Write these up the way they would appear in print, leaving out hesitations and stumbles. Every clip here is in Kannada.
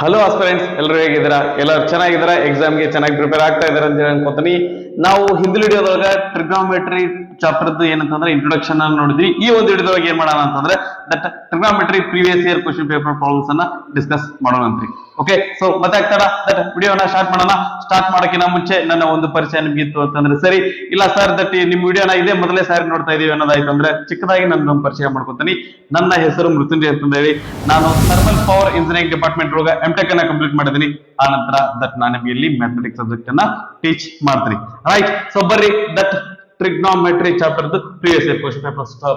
ಹಲೋ ಆಸ್ಪಿರೆಂಟ್ಸ್, ಎಲ್ಲರೂ ಹೇಗಿದ್ದೀರಾ? ಎಲ್ಲರೂ ಚೆನ್ನಾಗಿದ್ದೀರಾ? ಎಕ್ಸಾಮ್ಗೆ ಚೆನ್ನಾಗಿ ಪ್ರಿಪೇರ್ ಆಗ್ತಾ ಇದಾರೆ ಅಂತ ಅನ್ಕೋತೀನಿ. ನಾವು ಹಿಂದಿನ ವಿಡಿಯೋದೊಳಗ ಟ್ರಿಗ್ನೋಮೆಟ್ರಿ ಚಾಪ್ಟರ್ ಏನಂತಂದ್ರೆ ಇಂಟ್ರೊಡಕ್ಷನ್ ಅನ್ನು ನೋಡಿದ್ವಿ. ಈ ಒಂದು ವಿಡಿಯೋದೊಳಗೆ ಏನ್ ಮಾಡೋಣ ಅಂತಂದ್ರೆ that trigonometry previous year question paper problems ಅನ್ನ ಡಿಸ್ಕಸ್ ಮಾಡೋಣ ಅಂತ್ರಿ. ಓಕೆ, ಸೊ ಮತ್ತೆ ಆಗ್ತಾರ ದಟ್ ವಿಡಿಯೋನ ಸ್ಟಾರ್ಟ್ ಮಾಡೋಣ. ಸ್ಟಾರ್ಟ್ ಮಾಡೋಕ್ಕಿಂತ ಮುಂಚೆ ನನ್ನ ಒಂದು ಪರಿಚಯ ನಿಮ್ಗೆ ಇತ್ತು ಅಂತಂದ್ರೆ ಸರಿ, ಇಲ್ಲ ಸರ್ ದಟ್ ನಿಮ್ ವಿಡಿಯೋನ ಇದೇ ಮೊದಲೇ ಸಾರಿ ನೋಡ್ತಾ ಇದೀವಿ ಅನ್ನೋದಾಯ್ತು ಅಂದ್ರೆ ಚಿಕ್ಕದಾಗಿ ನನ್ನ ಪರಿಚಯ ಮಾಡ್ಕೊತೀನಿ. ನನ್ನ ಹೆಸರು ಮೃತ್ಯುಂಜಯ ಅಂತ ಹೇಳಿ, ನಾನು ಥರ್ಮಲ್ ಪವರ್ ಇಂಜಿನಿಯರಿಂಗ್ ಡಿಪಾರ್ಟ್ಮೆಂಟ್ ಒಳಗ ಎಂಟೆಕ್ ಅನ್ನ ಕಂಪ್ಲೀಟ್ ಮಾಡಿದೀನಿ. ಆ ನಂತರ ದಟ್ ನಾನು ನಿಮಗೆ ಇಲ್ಲಿ ಮ್ಯಾಥಮೆಟಿಕ್ಸ್ ಸಬ್ಜೆಕ್ಟ್ ಅನ್ನ ಟೀಚ್ ಮಾಡ್ತೀನಿ. ರೈಟ್, ಸೊ ಬರ್ರಿ that trigonometry chapter previous year question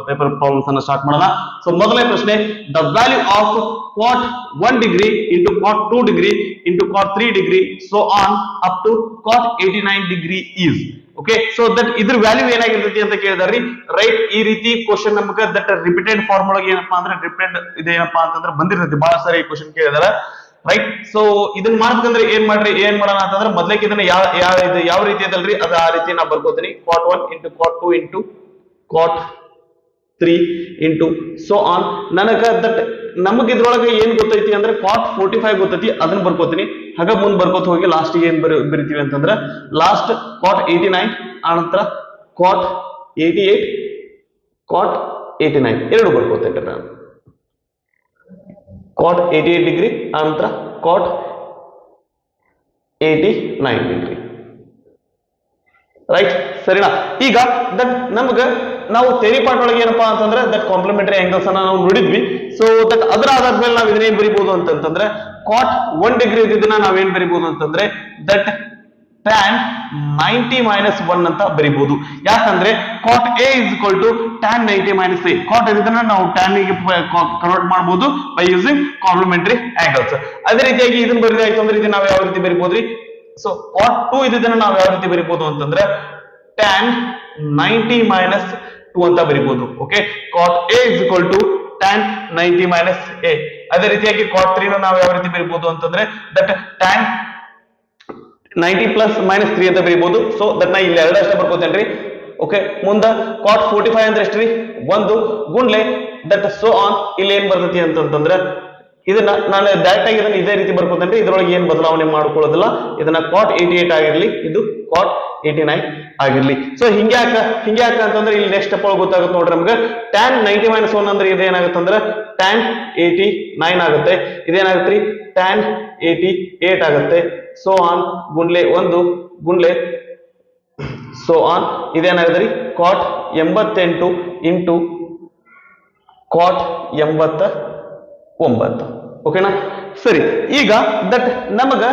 paper problems ಅನ್ನ ಸ್ಟಾರ್ಟ್ ಮಾಡೋಣ. ಸೊ ಮೊದಲನೇ ಪ್ರಶ್ನೆ, the value of cot 1 degree into cot 2 degree into cot 3 degree so on up to cot 89 degree is. Okay, so that ಇದ್ರ ವ್ಯಾಲ್ಯೂ ಏನಾಗಿರ್ತೈತಿ ಅಂತ ಕೇಳಿದಾರ್ರಿ. ರೈಟ್, ಈ ರೀತಿ ಕ್ವಶನ್ ನಮ್ಗೆ ದಟ್ ರಿಪೀಟೆಡ್ ಫಾರ್ಮ್ ಒಳಗೆ ಏನಪ್ಪಾ ಅಂದ್ರೆ ರಿಪೀಟೆಡ್ ಇದೇನಪ್ಪಾ ಅಂತಂದ್ರೆ ಬಂದಿರ್ತೈತಿ. ಬಹಳ ಸಾರಿ ಕ್ವಶನ್ ಕೇಳಿದಾರ. ರೈಟ್, ಸೊ ಇದನ್ನ ಮಾಡ್ಬೇಕಂದ್ರೆ ಏನ್ ಮಾಡೋಣ ಅಂತಂದ್ರೆ ಮೊದ್ಲೇಕ್ ಇದನ್ನ ಯಾವ ರೀತಿ ಅದಲ್ರಿ ಅದ ಆ ರೀತಿ ನಾ ಬರ್ಕೋತೀನಿ. cot 1 into cot 2 into cot 3 into so on. ನನಗ ದಟ್ ನಮಗ್ ಇದ್ರೊಳಗೆ ಏನ್ ಗೊತ್ತೈತಿ ಅಂದ್ರೆ cot 45 ಗೊತ್ತೈತಿ, ಅದನ್ನ ಬರ್ಕೋತೀನಿ. ಹಾಗ ಮುಂದ್ ಬರ್ಕೋತ ಹೋಗಿ ಲಾಸ್ಟ್ ಗೆ ಏನ್ ಬರಿತೀವಿ ಅಂತಂದ್ರೆ ಲಾಸ್ಟ್ cot 89, ಆನಂತರ cot 88, cot 89 ಎರಡು ಬರ್ಕೋತೇನೆ ನಾನು. cot 88 ಡಿಗ್ರಿ ಆನಂತರ cot 89 ಡಿಗ್ರಿ. ರೈಟ್, ಸರಿನಾ? ಈಗ ದಟ್ ನಮ್ಗ ನಾವು ಥಿಯರಿ ಪಾರ್ಟ್ ಒಳಗೆ ಏನಪ್ಪಾ ಅಂತಂದ್ರೆ ದಟ್ ಕಾಂಪ್ಲಿಮೆಂಟರಿ ಆಂಗಲ್ಸ್ ಅನ್ನ ನಾವು ನೋಡಿದ್ವಿ. ಸೊ ದಟ್ ಅದರ ಆಧಾರದ ಮೇಲೆ ನಾವು ಇದನ್ನೇನ್ ಬರಿಬಹುದು ಅಂತಂದ್ರೆ cot 1 ಡಿಗ್ರಿ ಇದನ್ನ ನಾವೇನ್ ಬರಿಬಹುದು ಅಂತಂದ್ರೆ ದಟ್ tan 90 minus 1 ಅಂತ ಬರಿಬಹುದು. ಯಾಕಂದ್ರೆ cot A is equal to tan 90 minus A. cot ಇದನ್ನ ನಾವು tan ಗೆ ಕನ್ವರ್ಟ್ ಮಾಡಬಹುದು ಬೈ ಯೂಸಿಂಗ್ ಕಾಂಪ್ಲಿಮೆಂಟರಿ ಆಂಗಲ್ಸ್. ಅದೇ ರೀತಿಯಾಗಿ ಇದನ್ನ ಬರಿದಾಯ್ತು ಅಂದ್ರೆ ಇದನ್ನ ನಾವು ಯಾವ ರೀತಿ ಬರಿಬಹುದ್ರಿ? ಸೊ cot 2 ಇದನ್ನ ನಾವು ಯಾವ ರೀತಿ ಬರಿಬಹುದು ಅಂತಂದ್ರೆ tan 90 minus 2 ಅಂತ ಬರಿಬಹುದು. Okay, cot A is equal to tan 90 minus A. ಅದೇ ರೀತಿಯಾಗಿ cot 3 ನ ನಾವು ಯಾವ ರೀತಿ ಬರಿಬಹುದು ಅಂತಂದ್ರೆ ದಟ್ tan 90 plus minus 3 ಅಂತ ಬರಿಬಹುದು. ಸೊ ದಟ್ ನಾ ಇಲ್ಲಿ ಎರಡಷ್ಟೇ ಬರ್ಕೋತೇನ್ರಿ. ಓಕೆ, ಮುಂದ cot 45 ಅಂದ್ರೆ ಎಷ್ಟ್ರಿ? 1 ಗುಂಡ್ಲೆ ದಟ್ ಸೋ ಆನ್. ಇಲ್ಲಿ ಏನ್ ಬರ್ತೈತಿ ಅಂತಂದ್ರೆ ಇದನ್ನ ನಾನು ಡೈರೆಕ್ಟ್ ಆಗಿ ಇದನ್ನ ಇದೇ ರೀತಿ ಬರ್ಕೋತೇನ್ರಿ. ಇದ್ರೊಳಗೆ ಏನ್ ಬದಲಾವಣೆ ಮಾಡ್ಕೊಳ್ಳೋದಿಲ್ಲ. ಇದನ್ನ cot 88 ಆಗಿರ್ಲಿ, ಇದು cot 89 ಆಗಿರ್ಲಿ. ಸೊ ಹಿಂಗ್ಯಾಕ ಅಂತಂದ್ರೆ ಇಲ್ಲಿ ನೆಕ್ಸ್ಟ್ ಸ್ಟೆಪ್ ಒಳಗೆ ಗೊತ್ತಾಗುತ್ತೆ ನೋಡ್ರಿ ನಮ್ಗೆ. tan 90 minus 1 ಅಂದ್ರೆ ಇದೇನಾಗುತ್ತೆ ಅಂದ್ರೆ tan 89 ಆಗುತ್ತೆ. ಇದೇನಾಗುತ್ತೆ tan 88 ಆಗುತ್ತೆ. ಸೋ ಆನ್ ಗುಂಡ್ಲೆ 1 ಗುಂಡ್ಲೆ ಸೋ ಆನ್. ಇದೇನಾಗುತ್ತೆ cot 88 ಇಂಟು cot 89. ಓಕೆನಾ? ಸರಿ, ಈಗ ದಟ್ ನಮಗ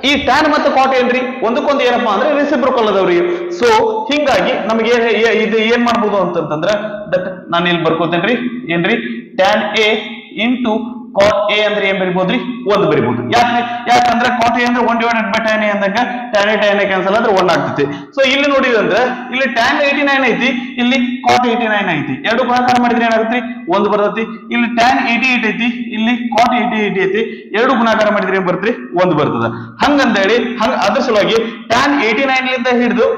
ಈ ಟ್ಯಾನ್ ಮತ್ತೆ cot ಏನ್ರಿ ಒಂದಕ್ಕೊಂದು ಏನಪ್ಪಾ ಅಂದ್ರೆ ರೆಸಿಪ್ರೋಕಲ್ ಅದಾವ್ರಿ. ಸೊ ಹಿಂಗಾಗಿ ನಮಗೆ ಇದು ಏನ್ ಮಾಡ್ಬೋದು ಅಂತಂದ್ರೆ ದಟ್ ನಾನು ಇಲ್ಲಿ ಬರ್ಕೋತೇನ್ರಿ ಏನ್ರಿ tan A into cot A ಅಂದ್ರೆ ಏನ್ ಬರಿಬಹುದ್ರಿ? 1 ಬರಿಬಹುದು. ಯಾಕಂದ್ರೆ cot A ಅಂದ್ರೆ 1 divided by tan A ಅಂದಾಗ tan A tan A cancel ಆದ್ರೆ 1 ಆಗ್ತೈತಿ. ಸೊ ಇಲ್ಲಿ ನೋಡಿದ್ರೆ ಅಂದ್ರೆ ಇಲ್ಲಿ tan 89 ಐತಿ, ಇಲ್ಲಿ cot 89 ಐತಿ. ಎರಡು ಗುಣಾಕಾರ ಮಾಡಿದ್ರೆ ಏನಾಗುತ್ತೆ? 1 ಬರ್ತೈತಿ. ಇಲ್ಲಿ tan 88 ಐತಿ, ಇಲ್ಲಿ cot 88 ಐತಿ. ಎರಡು ಗುಣಾಕಾರ ಮಾಡಿದ್ರೆ ಏನ್ ಬರ್ತೈತಿ? 1 ಬರ್ತದ. ಹಂಗಂದೇಳಿ ಅದ್ರ ಸಲುವಾಗಿ tan 89 ಲಿಂದ ಹಿಡಿದು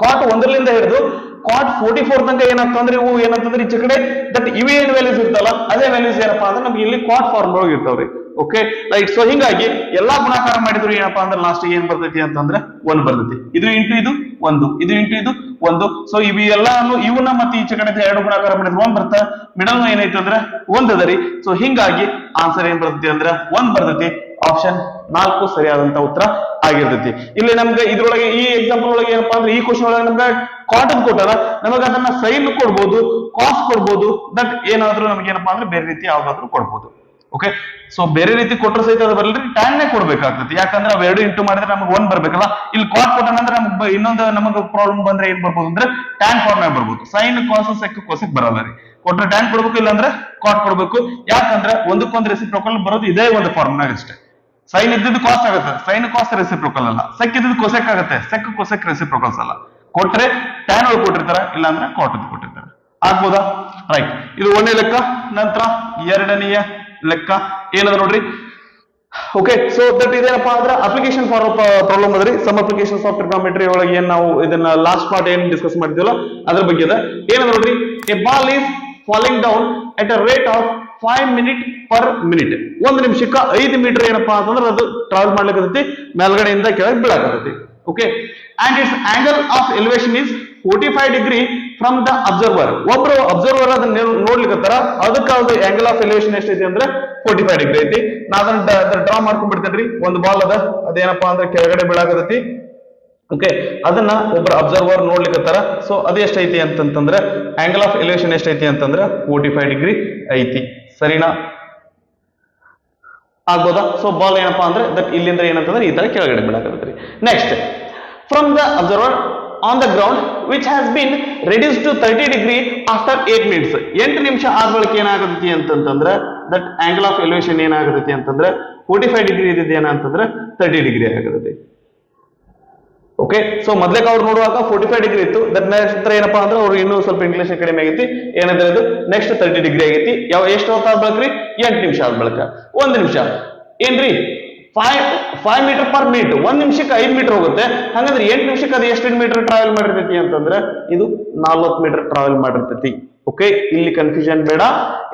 cot 1 ಲಿಂದ ಹಿಡಿದು cot 44 ತನಕ ಏನಾಗ್ತಂದ್ರೆ ಇವು ಏನಂತಂದ್ರೆ ಈಚೆ ಕಡೆ ದಟ್ ಇವು ಏನ್ ವ್ಯಾಲ್ಯೂಸ್ ಇರ್ತಲ್ಲ ಅದೇ ವ್ಯಾಲ್ಯೂಸ್ ಏನಪ್ಪಾ ಅಂದ್ರೆ ನಮ್ಗೆ ಇಲ್ಲಿ cot ಫಾರ್ಮ್ ಒಳಗೆ ಇರ್ತಾವ್ರಿ. Okay, right. ಸೊ ಹಿಂಗಾಗಿ ಎಲ್ಲಾ ಗುಣಾಕಾರ ಮಾಡಿದ್ರು ಏನಪ್ಪಾ ಅಂದ್ರೆ ಲಾಸ್ಟ್ ಗೆ ಏನ್ ಬರ್ತೈತಿ ಅಂತಂದ್ರೆ 1 ಬರ್ತೈತಿ. ಇದು ಇಂಟು ಇದು 1, ಇದು ಇಂಟು ಇದು 1. ಸೊ ಇವು ಎಲ್ಲಾನು ಇವನ್ನ ಮತ್ತೆ ಈಚೆ ಕಡೆ ಎರಡು ಗುಣಾಕಾರ ಮಾಡಿದ್ರೆ 1 ಬರ್ತಾ, ಮಿಡಲ್ ಏನೈತಿ ಅಂದ್ರೆ 1 ಅದರಿ. ಸೊ ಹಿಂಗಾಗಿ ಆನ್ಸರ್ ಏನ್ ಬರ್ತೈತಿ ಅಂದ್ರೆ 1 ಬರ್ತೈತಿ. ಆಪ್ಷನ್ 4 ಸರಿಯಾದಂತ ಉತ್ತರ ಆಗಿರ್ತೈತಿ. ಇಲ್ಲಿ ನಮ್ಗೆ ಇದ್ರೊಳಗೆ ಈ ಎಕ್ಸಾಂಪಲ್ ಒಳಗೆ ಏನಪ್ಪಾ ಅಂದ್ರೆ ಈ ಕ್ವಶನ್ ಒಳಗೆ ನಮ್ಗೆ cot ಕೊಟ್ಟಾರ, ನಮಗೆ ಅದನ್ನ ಸೈನ್ ಕೊಡ್ಬೋದು, ಕಾಸ್ ಕೊಡ್ಬೋದು, ದಟ್ ಏನಾದ್ರೂ ನಮ್ಗೆ ಏನಪ್ಪಾ ಅಂದ್ರೆ ಬೇರೆ ರೀತಿ ಯಾವ್ದಾದ್ರು ಕೊಡ್ಬೋದು. ಓಕೆ, ಸೊ ಬೇರೆ ರೀತಿ ಕೊಟ್ಟರು ಸಹಿತ ಅದು ಬರಲ್ರಿ, tan ನೇ ಕೊಡ್ಬೇಕಾಗ್ತೈತಿ. ಯಾಕಂದ್ರೆ ಅವ್ ಎರಡು ಇಂಟು ಮಾಡಿದ್ರೆ ನಮ್ಗೆ 1 ಬರ್ಬೇಕಲ್ಲ. ಇಲ್ಲಿ cot ಕೊಟ್ಟಾನಂದ್ರೆ ನಮ್ಗೆ ಇನ್ನೊಂದು ನಮಗೆ ಪ್ರಾಬ್ಲಮ್ ಬಂದ್ರೆ ಏನ್ ಬರ್ಬೋದು ಅಂದ್ರೆ tan ಫಾರ್ಮ್ ಬರ್ಬೋದು. ಸೈನ್ ಕಾಸ್ ಸೆಕ್ ಕೊಸೆಕ್ ಬರಲ್ಲ ರೀ. ಕೊಟ್ರೆ tan ಕೊಡ್ಬೇಕು, ಇಲ್ಲಾಂದ್ರೆ cot ಕೊಡ್ಬೇಕು. ಯಾಕಂದ್ರೆ ಒಂದಕ್ಕೊಂದು ರೆಸಿಪ್ರೋಕಲ್ ಬರೋದು ಇದೇ ಒಂದು ಫಾರ್ಮ್ನಾಗ ಅಷ್ಟೇ. ಸೈನ್ ಇದ್ದಿದ್ದು ಕಾಸ್ಟ್ ಆಗುತ್ತೆ, ಸೈನ್ ಕಾಸ್ಟ್ ರೆಸಿಪ್ರೋಕಲ್ ಅಲ್ಲ. ಸೆಕ್ ಇದ್ದಿದ್ದು ಕೊಸೆಕ್ ಆಗುತ್ತೆ, ಸೆಕ್ ಕೊಸೆಕ್ ರೆಸಿಪ್ರೋಕಲ್ಸ್ ಅಲ್ಲ. ಕೊಟ್ರೆ tan ಒಳಗೆ ಕೊಟ್ಟಿರ್ತಾರ, ಇಲ್ಲಾಂದ್ರೆ cot ಕೊಟ್ಟಿರ್ತಾರೆ. ಆಗ್ಬೋದಾ? ರೈಟ್, ಇದು 1ನೇ ಲೆಕ್ಕ. ನಂತರ 2ನೆಯ ಲೆಕ್ಕ ಏನದ ನೋಡ್ರಿ. ಓಕೆ, ಸೊ ದಟ್ ಇದೇನಪ್ಪಾ ಅಂದ್ರೆ ಅಪ್ಲಿಕೇಶನ್ ಫಾರ್ ಪ್ರಾಬ್ಲಮ್ ಅದ್ರಿ. ಸಮ್ ಅಪ್ಲಿಕೇಶನ್ಸ್ ಆಫ್ ಟ್ರಿಗ್ನೋಮೆಟ್ರಿ ಒಳಗೆ ಏನ್ ನಾವು ಇದನ್ನ ಲಾಸ್ಟ್ ಪಾರ್ಟ್ ಏನ್ ಡಿಸ್ಕಸ್ ಮಾಡಿದ್ವಲ್ಲ ಅದ್ರ ಬಗ್ಗೆ ಅದ. ಏನದ ನೋಡ್ರಿ, A ball is falling down at a rate of 5 minutes per minute. 1 ನಿಮಿಷಕ್ಕೆ 5 ಮೀಟರ್ ಏನಪ್ಪಾ ಅಂತಂದ್ರೆ ಅದು ಟ್ರಾವೆಲ್ ಮಾಡ್ಲಿಕ್ಕೆ ಮೇಲ್ಗಡೆಯಿಂದ ಕೆಳಗೆ ಬೀಳಾಕತೈತಿ. Okay, and its angle of elevation is 45 degree from the observer. ಒಬ್ರು ಅಬ್ಸರ್ವರ್ ಅದನ್ನ ನೋಡ್ಲಿಕ್ಕತ್ತಾರ, ಅದಕ್ಕೆ ಅದು ಆಂಗಲ್ ಆಫ್ ಎಲಿವೇಶನ್ ಎಷ್ಟೈತಿ ಅಂದ್ರೆ 45 degree ಐತಿ. ನಾ ಅದನ್ನ ಡ್ರಾ ಮಾಡ್ಕೊಂಡ್ಬಿಡ್ತೇನ್ರಿ. ಒಂದು ಬಾಲ್ ಅದ, ಅದೇನಪ್ಪಾ ಅಂದ್ರೆ ಕೆಳಗಡೆ ಬೀಳಾಕತೈತಿ. ಓಕೆ, ಅದನ್ನ ಒಬ್ರು ಅಬ್ಸರ್ವರ್ ನೋಡ್ಲಿಕ್ಕತ್ತಾರ. ಸೊ ಅದು ಎಷ್ಟೈತಿ ಅಂತಂದ್ರೆ ಆಂಗಲ್ ಆಫ್ ಎಲಿವೇಶನ್ ಎಷ್ಟೈತಿ ಅಂತಂದ್ರೆ 45 degree ಐತಿ. ಸರಿನಾ? ಆಗ್ಬೋದಾ? ಸೊ ಬಾಲ್ ಏನಪ್ಪಾ ಅಂದ್ರೆ ದಟ್ ಇಲ್ಲಿಂದ ಏನಂತಂದ್ರೆ ಈ ತರ ಕೆಳಗಡೆ ಬೀಳಾಕತೈತಿ. Next, from the observer on the ground which has been reduce to 30 degree after 8 minutes. 8 ನಿಮಿಷ ಆದ ಬಳಿಕ ಏನಾಗತೈತಿ ಅಂತಂದ್ರೆ ದಟ್ ಆಂಗಲ್ ಆಫ್ ಎಲಿವೇಶನ್ ಏನಾಗತೈತಿ ಅಂತಂದ್ರೆ 45 degree ಇದ್ದಿದ್ದು ಏನಂತಂದ್ರೆ 30 degree ಆಗತೈತಿ. ಓಕೆ, ಸೊ ಮೊದ್ಲೇಕ ಅವ್ರು ನೋಡುವಾಗ 45 degree ಇತ್ತು. ದಟ್ ನೆಕ್ಸ್ಟ್ ಏನಪ್ಪಾ ಅಂದ್ರೆ ಅವ್ರು ಇನ್ನೂ ಸ್ವಲ್ಪ ಇಂಗ್ಲಿಷ್ ಕಡಿಮೆ ಆಗೈತಿ. ಏನಂದ್ರೆ ಇದು ನೆಕ್ಸ್ಟ್ 30 degree ಆಗೈತಿ. ಎಷ್ಟು ಹೊತ್ತು ಆದ ಬಳಕ್ರಿ? 8 ನಿಮಿಷ ಆದ ಬಳಕ. 1 ನಿಮಿಷ ಏನ್ರಿ 5 meter per minute. 1 ನಿಮಿಷಕ್ಕೆ 5 ಮೀಟರ್ ಹೋಗುತ್ತೆ. ಹಾಗಂದ್ರೆ 8 ನಿಮಿಷಕ್ಕೆ ಅದು ಎಷ್ಟು ಮೀಟರ್ ಟ್ರಾವೆಲ್ ಮಾಡಿರ್ತೈತಿ ಅಂತಂದ್ರೆ ಇದು 40 ಮೀಟರ್ ಟ್ರಾವೆಲ್ ಮಾಡಿರ್ತೈತಿ. ಓಕೆ, ಇಲ್ಲಿ ಕನ್ಫ್ಯೂಷನ್ ಬೇಡ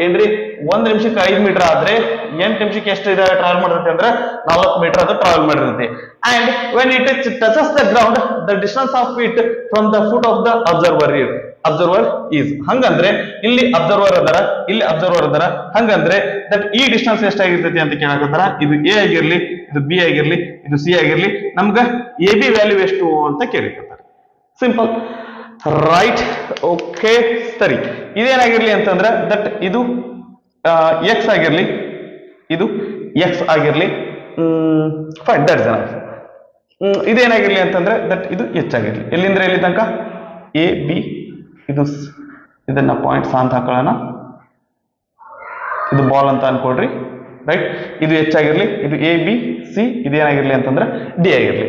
ಏನ್ರಿ. 1 ನಿಮಿಷಕ್ಕೆ 5 ಮೀಟರ್ ಆದ್ರೆ 8 ನಿಮಿಷಕ್ಕೆ ಎಷ್ಟು ಇದೆ ಟ್ರಾವೆಲ್ ಮಾಡಿರ್ತೈತಿ ಅಂದ್ರೆ 40 ಮೀಟರ್ ಅದು ಟ್ರಾವೆಲ್ ಮಾಡಿರ್ತೈತಿ. And when it touches the ground the distance of it from the foot of the observer is. ಹಂಗಂದ್ರೆ ಇಲ್ಲಿ ಅಬ್ಸರ್ವರ್ ಅದರ, ಇಲ್ಲಿ ಅಬ್ಸರ್ವರ್ ಅದರ. ಹಂಗಂದ್ರೆ ದಟ್ ಈ ಡಿಸ್ಟೆನ್ಸ್ ಎಷ್ಟಾಗಿರ್ತೈತಿ ಅಂತ ಕೇಳಕತ್ತಾರ. ಇದು ಎ ಆಗಿರ್ಲಿ, ಇದು ಬಿ ಆಗಿರ್ಲಿ, ಇದು ಸಿ ಆಗಿರ್ಲಿ, ನಮ್ಗ ಎ ಬಿ ವ್ಯಾಲ್ಯೂ ಎಷ್ಟು ಅಂತ ಕೇಳಿರ್ತಾರೆ. Simple, right? ಓಕೆ, ಸರಿ. ಇದೇನಾಗಿರ್ಲಿ ಅಂತಂದ್ರೆ ದಟ್ ಇದು ಎಕ್ಸ್ ಆಗಿರ್ಲಿ, ಇದು ಎಕ್ಸ್ ಆಗಿರ್ಲಿ. Fine, that is enough. ಇದೇನಾಗಿರ್ಲಿ ಅಂತಂದ್ರೆ ದಟ್ ಇದು ಎಚ್ ಆಗಿರ್ಲಿ. ಎಲ್ಲಿಂದ್ರೆ ಎಲ್ಲಿ ತನಕ? ಎ ಬಿ, ಇದನ್ನ ಪಾಯಿಂಟ್ಸ್ ಅಂತ ಹಾಕೊಳ್ಳೋಣ. ಇದು ಬಾಲ್ ಅಂತ ಅನ್ಕೊಳ್ರಿ, ರೈಟ್? ಇದು ಎಚ್ ಆಗಿರ್ಲಿ, ಇದು ಎ ಬಿ ಸಿ, ಇದೇನಾಗಿರ್ಲಿ ಅಂತಂದ್ರೆ ಡಿ ಆಗಿರ್ಲಿ,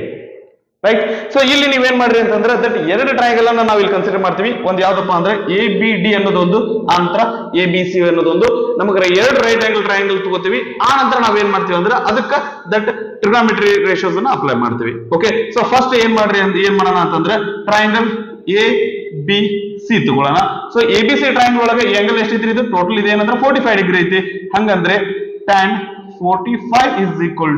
ರೈಟ್? ಸೊ ಇಲ್ಲಿ ನೀವೇನ್ ಮಾಡ್ರಿ ಅಂತಂದ್ರೆ ದಟ್ ಎರಡು ಟ್ರಯಾಂಗಲ್ ಅನ್ನ ನಾವು ಇಲ್ಲಿ ಕನ್ಸಿಡರ್ ಮಾಡ್ತೀವಿ. ಒಂದು ಯಾವ್ದಪ್ಪ ಅಂದ್ರೆ ಎ ಬಿ ಡಿ ಅನ್ನೋದೊಂದು, ಆ ನಂತರ ಎ ಬಿ ಸಿ ಅನ್ನೋದೊಂದು. ನಮಗೆ ಎರಡು ರೈಟ್ ಆಂಗಲ್ ಟ್ರಯಾಂಗಲ್ ತಗೋತೀವಿ. ಆ ನಂತರ ನಾವೇನ್ ಮಾಡ್ತೀವಿ ಅಂದ್ರೆ ಅದಕ್ಕೆ ದಟ್ ಟ್ರಿಗ್ನೋಮೆಟ್ರಿ ರೇಷಿಯೋಸ್ ಅನ್ನ ಅಪ್ಲೈ ಮಾಡ್ತೀವಿ. ಓಕೆ, ಸೊ ಫಸ್ಟ್ ಏನ್ ಮಾಡೋಣ ಅಂತಂದ್ರೆ ಟ್ರಯಾಂಗಲ್ ಎ ಬಿ ಸಿ ತಗೊಳ್ಳೋಣ. So A B C triangle ಒಳಗೆ ಆಂಗಲ್ ಎಷ್ಟೈತಿ? ಇದು ಟೋಟಲ್ ಇದೆ ಏನಂದ್ರೆ 45 degree ಐತಿ. ಹಂಗಂದ್ರೆ tan 45 is equal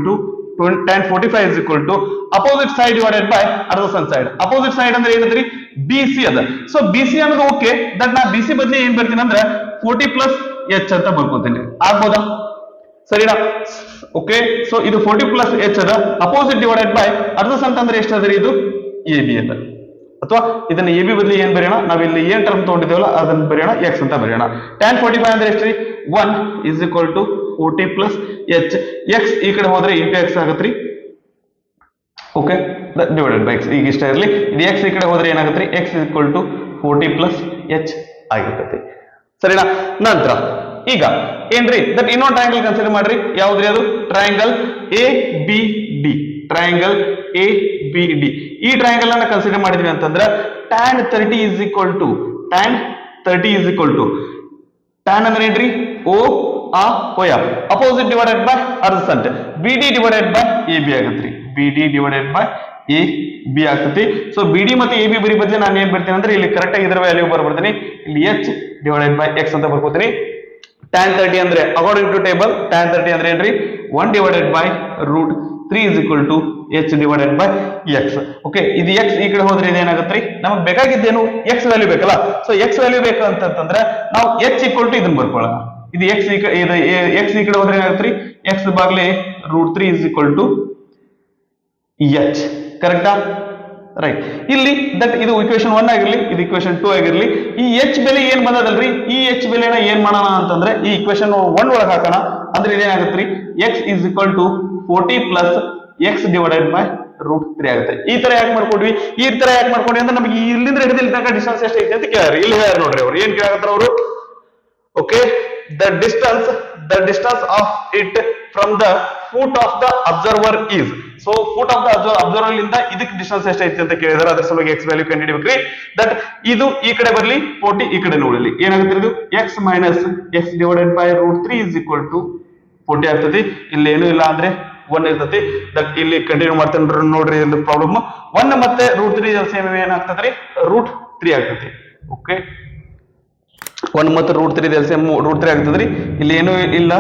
to opposite side divided by adjacent side. Opposite side ಅಂದ್ರೆ ಏನಂದ್ರಿ? BC ಅದ. ಸೊ BC ಅನ್ನೋದು ಓಕೆ, ದಟ್ ನಾ BC ಬದಲಿ ಏನ್ ಬರ್ತೀನಿ ಅಂದ್ರೆ 40 plus h ಅಂತ ಬರ್ಕೋತೀನಿ. ಆಗ್ಬೋದಾ? ಸರಿನಾ? ಓಕೆ, ಸೊ ಇದು 40 plus h ಅದ. ಅಪೋಸಿಟ್ ಡಿವೈಡೆಡ್ ಬೈ adjacent ಅಂದ್ರೆ ಎಷ್ಟಾದ್ರಿ? ಇದು AB ಅದ. ಅಥವಾ ಇದನ್ನ ಎ ಬಿ ಬದಲಿ ಏನ್ ಬರೆಯೋಣ? ನಾವಿಲ್ಲಿ ಏನ್ ಟರ್ಮ್ ತಗೊಂಡಿದ್ದೇವಲ್ಲ ಅದನ್ನ ಬರೆಯೋಣ, ಎಕ್ಸ್ ಅಂತ ಬರೆಯೋಣ. tan 45 ಅಂದ್ರೆ ಎಷ್ಟ್ರಿ? 1 is equal to 40 plus h. X ಈ ಕಡೆ ಹೋದ್ರೆ ಇಂಟು ಎಕ್ಸ್ ಆಗತ್ರಿ. Okay, divided by x. ಈಗ ಇಷ್ಟ ಇರಲಿ. ಇದು ಎಕ್ಸ್ ಈ ಕಡೆ ಹೋದ್ರೆ ಏನಾಗತ್ರಿ? X is equal to 40 plus h ಆಗಿರ್ತೈತಿ. ಸರಿನಾ? ನಂತರ ಈಗ ಏನ್ರಿ ದಟ್ ಇನ್ನೊಂದು ಟ್ರಯಾಂಗಲ್ ಕನ್ಸಿಡರ್ ಮಾಡ್ರಿ. ಯಾವ್ದ್ರಿ ಅದು? Triangle A B D. Triangle A B D. ಈ ಟ್ರಯಾಂಗಲ್ ಅನ್ನ ಕನ್ಸಿಡರ್ ಮಾಡಿದ್ವಿ ಅಂತಂದ್ರೆ tan 30 is equal to tan ಅಂದ್ರೆ ಏನ್ರಿ? ಓ ಆ ಓಯ. Opposite divided by adjacent. B D divided by A B ಆಗತ್ರಿ. B D divided by A B ಆಗ್ತತಿ. ಸೊ ಬಿ ಡಿ ಮತ್ತೆ ಎ ಬಿ ಬರಿ ಬದಲಿ ನಾನು ಏನ್ ಬರ್ತೀನಿ ಅಂದ್ರೆ ಇಲ್ಲಿ ಕರೆಕ್ಟ್ ಆಗಿ ಇದರ ವ್ಯಾಲ್ಯೂ ಬರ್ತೀನಿ. ಇಲ್ಲಿ ಎಚ್ ಡಿವೈಡೆಡ್ ಬೈ ಎಕ್ಸ್ ಅಂತ ಬರ್ಕೋತೀನಿ. tan 30 ಅಂದ್ರೆ ಅಕಾರ್ಡಿಂಗ್ ಟು ಟೇಬಲ್ tan 30 ಅಂದ್ರೆ ಏನ್ರಿ? 1 divided by root 3 is equal to h divided by x. Okay, ಇದು x ಈ ಕಡೆ ಹೋದ್ರೆ ಇದೇನಾಗತ್ರಿ? ನಮಗೆ ಬೇಕಾಗಿದ್ದೇನು? x ವ್ಯಾಲ್ಯೂ ಬೇಕಲ್ಲ. ಸೊ x ವ್ಯಾಲ್ಯೂ ಬೇಕು ಅಂತಂದ್ರೆ ನಾವು h equal to ಇದನ್ನ ಬರ್ಕೊಳ್ಳೋಣ. ಇದು x ಈ ಕಡೆ ಹೋದ್ರೆ ಏನಾಗತ್ರಿ? x Baglay root 3 is equal to h. ಕರೆಕ್ಟಾ? ರೈಟ್. ಇಲ್ಲಿ ದಟ್ ಇದು ಇಕ್ವೇಶನ್ 1 ಆಗಿರ್ಲಿ, ಇದು ಇಕ್ವೇಶನ್ 2 ಆಗಿರ್ಲಿ, ಈ h ಬೆಲೆ ಏನ್ ಬಂದದಲ್ರಿ? ಈ h ಬೆಲೆನ ಏನ್ ಮಾಡೋಣ ಅಂತಂದ್ರೆ ಈ ಇಕ್ವೇಶನ್ 1 ಒಳಗೆ ಹಾಕೋಣ. ಅಂದ್ರೆ ಇದೇನಾಗತ್ರಿ? x is equal to 40 plus x divided by root 3 ಆಗುತ್ತೆ. ಈ ತರ ಯಾಕೆ ಮಾಡ್ಕೊಂಡ್ವಿ ಅಂದ್ರೆ ನಮಗೆ ಇಲ್ಲಿಂದ ಹಿಡಿದು ಇಲ್ಲಿ ತನಕ ಡಿಸ್ಟೆನ್ಸ್ ಎಷ್ಟು ಐತೆ ಅಂತ ಕೇಳ್ಯಾರ. ಇಲ್ಲಿ ಹೇಳ್ಯಾರ ನೋಡ್ರಿ ಅವ್ರು ಏನ್ ಕೇಳಾಕತ್ತಾರ ಅವರು. Okay, the distance of it from the foot of the observer is. So foot of the observer ಇಂದ ಇದಕ್ಕೆ ಡಿಸ್ಟೆನ್ಸ್ ಎಷ್ಟು ಐತಿ ಅಂತ ಕೇಳಿದಾರೆ. ಅದ್ರ ಸಲುವಾಗಿ ಎಕ್ಸ್ ವ್ಯಾಲ್ಯೂ ಕಂಡುಹಿಡಿಬೇಕ್ರಿ. ದಟ್ ಇದು ಈ ಕಡೆ ಬರ್ಲಿ, 40 ಈ ಕಡೆ ನೋಡಲಿ. ಏನಾಗುತ್ತೆ? ಇದು x minus x divided by root 3 is equal to 40 ಆಗ್ತತಿ. ಇಲ್ಲಿ ಏನು ಇಲ್ಲ ಅಂದ್ರೆ 1 ಇರ್ತತಿ. ದಟ್ ಇಲ್ಲಿ ಕಂಟಿನ್ಯೂ ಮಾಡ್ತೇನೆ ನೋಡ್ರಿ. ಇದು ಪ್ರಾಬ್ಲಮ್ 1 ಮತ್ತೆ root 3 ಸೇಮ್ ಏನಾಗ್ತದ್ರಿ? root 3 ಆಗ್ತತಿ. ಓಕೆ, 1 ಮತ್ತು √3 ಎಲ್ಸಿಎಂ √3 ಆಗ್ತದ್ರಿ. ಇಲ್ಲಿ ಏನು ಇಲ್ಲ,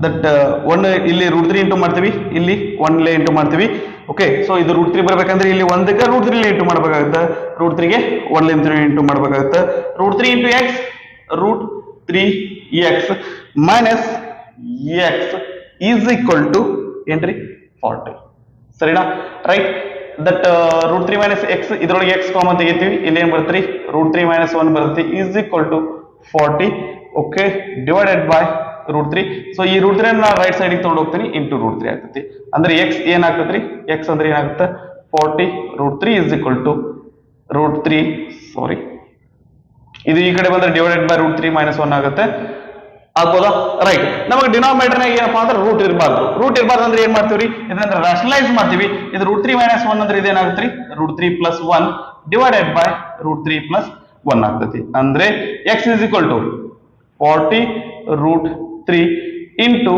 ದಟ್ 1 ಇಲ್ಲಿ √3 ಇಂಟು ಮಾಡ್ತೀವಿ, ಇಲ್ಲಿ 1 ಇಂಟು ಮಾಡ್ತೀವಿ. ಓಕೆ, ಸೊ ಇದು √3 ಬರ್ಬೇಕಂದ್ರೆ ಇಲ್ಲಿ 1ಕ್ಕೆ √3 ಇಂಟು ಮಾಡ್ಬೇಕಾಗುತ್ತೆ, √3ಗೆ 1 ಇಂಟು ಮಾಡ್ಬೇಕಾಗುತ್ತೆ. √3 into x √3x minus x is equal to ಏನ್ರಿ 40. ಸರಿನಾ? ರೈಟ್. ದಟ್ √3 ಮೈನಸ್ ಎಕ್ಸ್, ಇದ್ರೊಳಗೆ ಎಕ್ಸ್ ಕಾಮನ್ ತೆಗಿತೀವಿ, ಇಲ್ಲಿ ಏನ್ ಬರ್ತೀರಿ √3 ಮೈನಸ್ 1 ಬರುತ್ತೆ, is equal to 40. Okay, divided by √3. So ಈ √3 ನಾನು ರೈಟ್ ಸೈಡಿಗೆ ತಗೊಂಡು ಹೋಗ್ತೀನಿ, ಇಂಟು √3 ಆಗ್ತೈತಿ. ಅಂದ್ರೆ ಎಕ್ಸ್ ಏನಾಗ್ತದ್ರಿ, ಎಕ್ಸ್ ಅಂದ್ರೆ ಏನಾಗುತ್ತೆ 40 √3 ಇಸ್ ಈಕ್ವಲ್ ಟು √3, ಸಾರಿ ಇದು ಈ ಕಡೆ ಬಂದ್ರೆ ಡಿವೈಡೆಡ್ ಬೈ √3 ಮೈನಸ್ 1 ಆಗುತ್ತೆ. ಆಗ್ಬೋದಾ? ರೈಟ್. ನಮಗೆ ಡಿನಾಮಿನೇಟರ್ ಏನಪ್ಪಾ ಅಂದ್ರೆ ರೂಟ್ ಇರಬಾರ್ದು ಅಂದ್ರೆ ಏನ್ ಮಾಡ್ತೀವಿ, ಇದನ್ನ ರಾಷನಲೈಸ್ ಮಾಡ್ತೀವಿ. ಇದು √3 ಮೈನಸ್ 1 ಅಂದ್ರೆ ಇದೇನಾಗುತ್ತೆ √3 ಪ್ಲಸ್ 1 ಡಿವೈಡೆಡ್ ಬೈ √3 ಪ್ಲಸ್ 1 ಆಗ್ತೈತಿ. ಅಂದ್ರೆ x is equal to 40 √3 into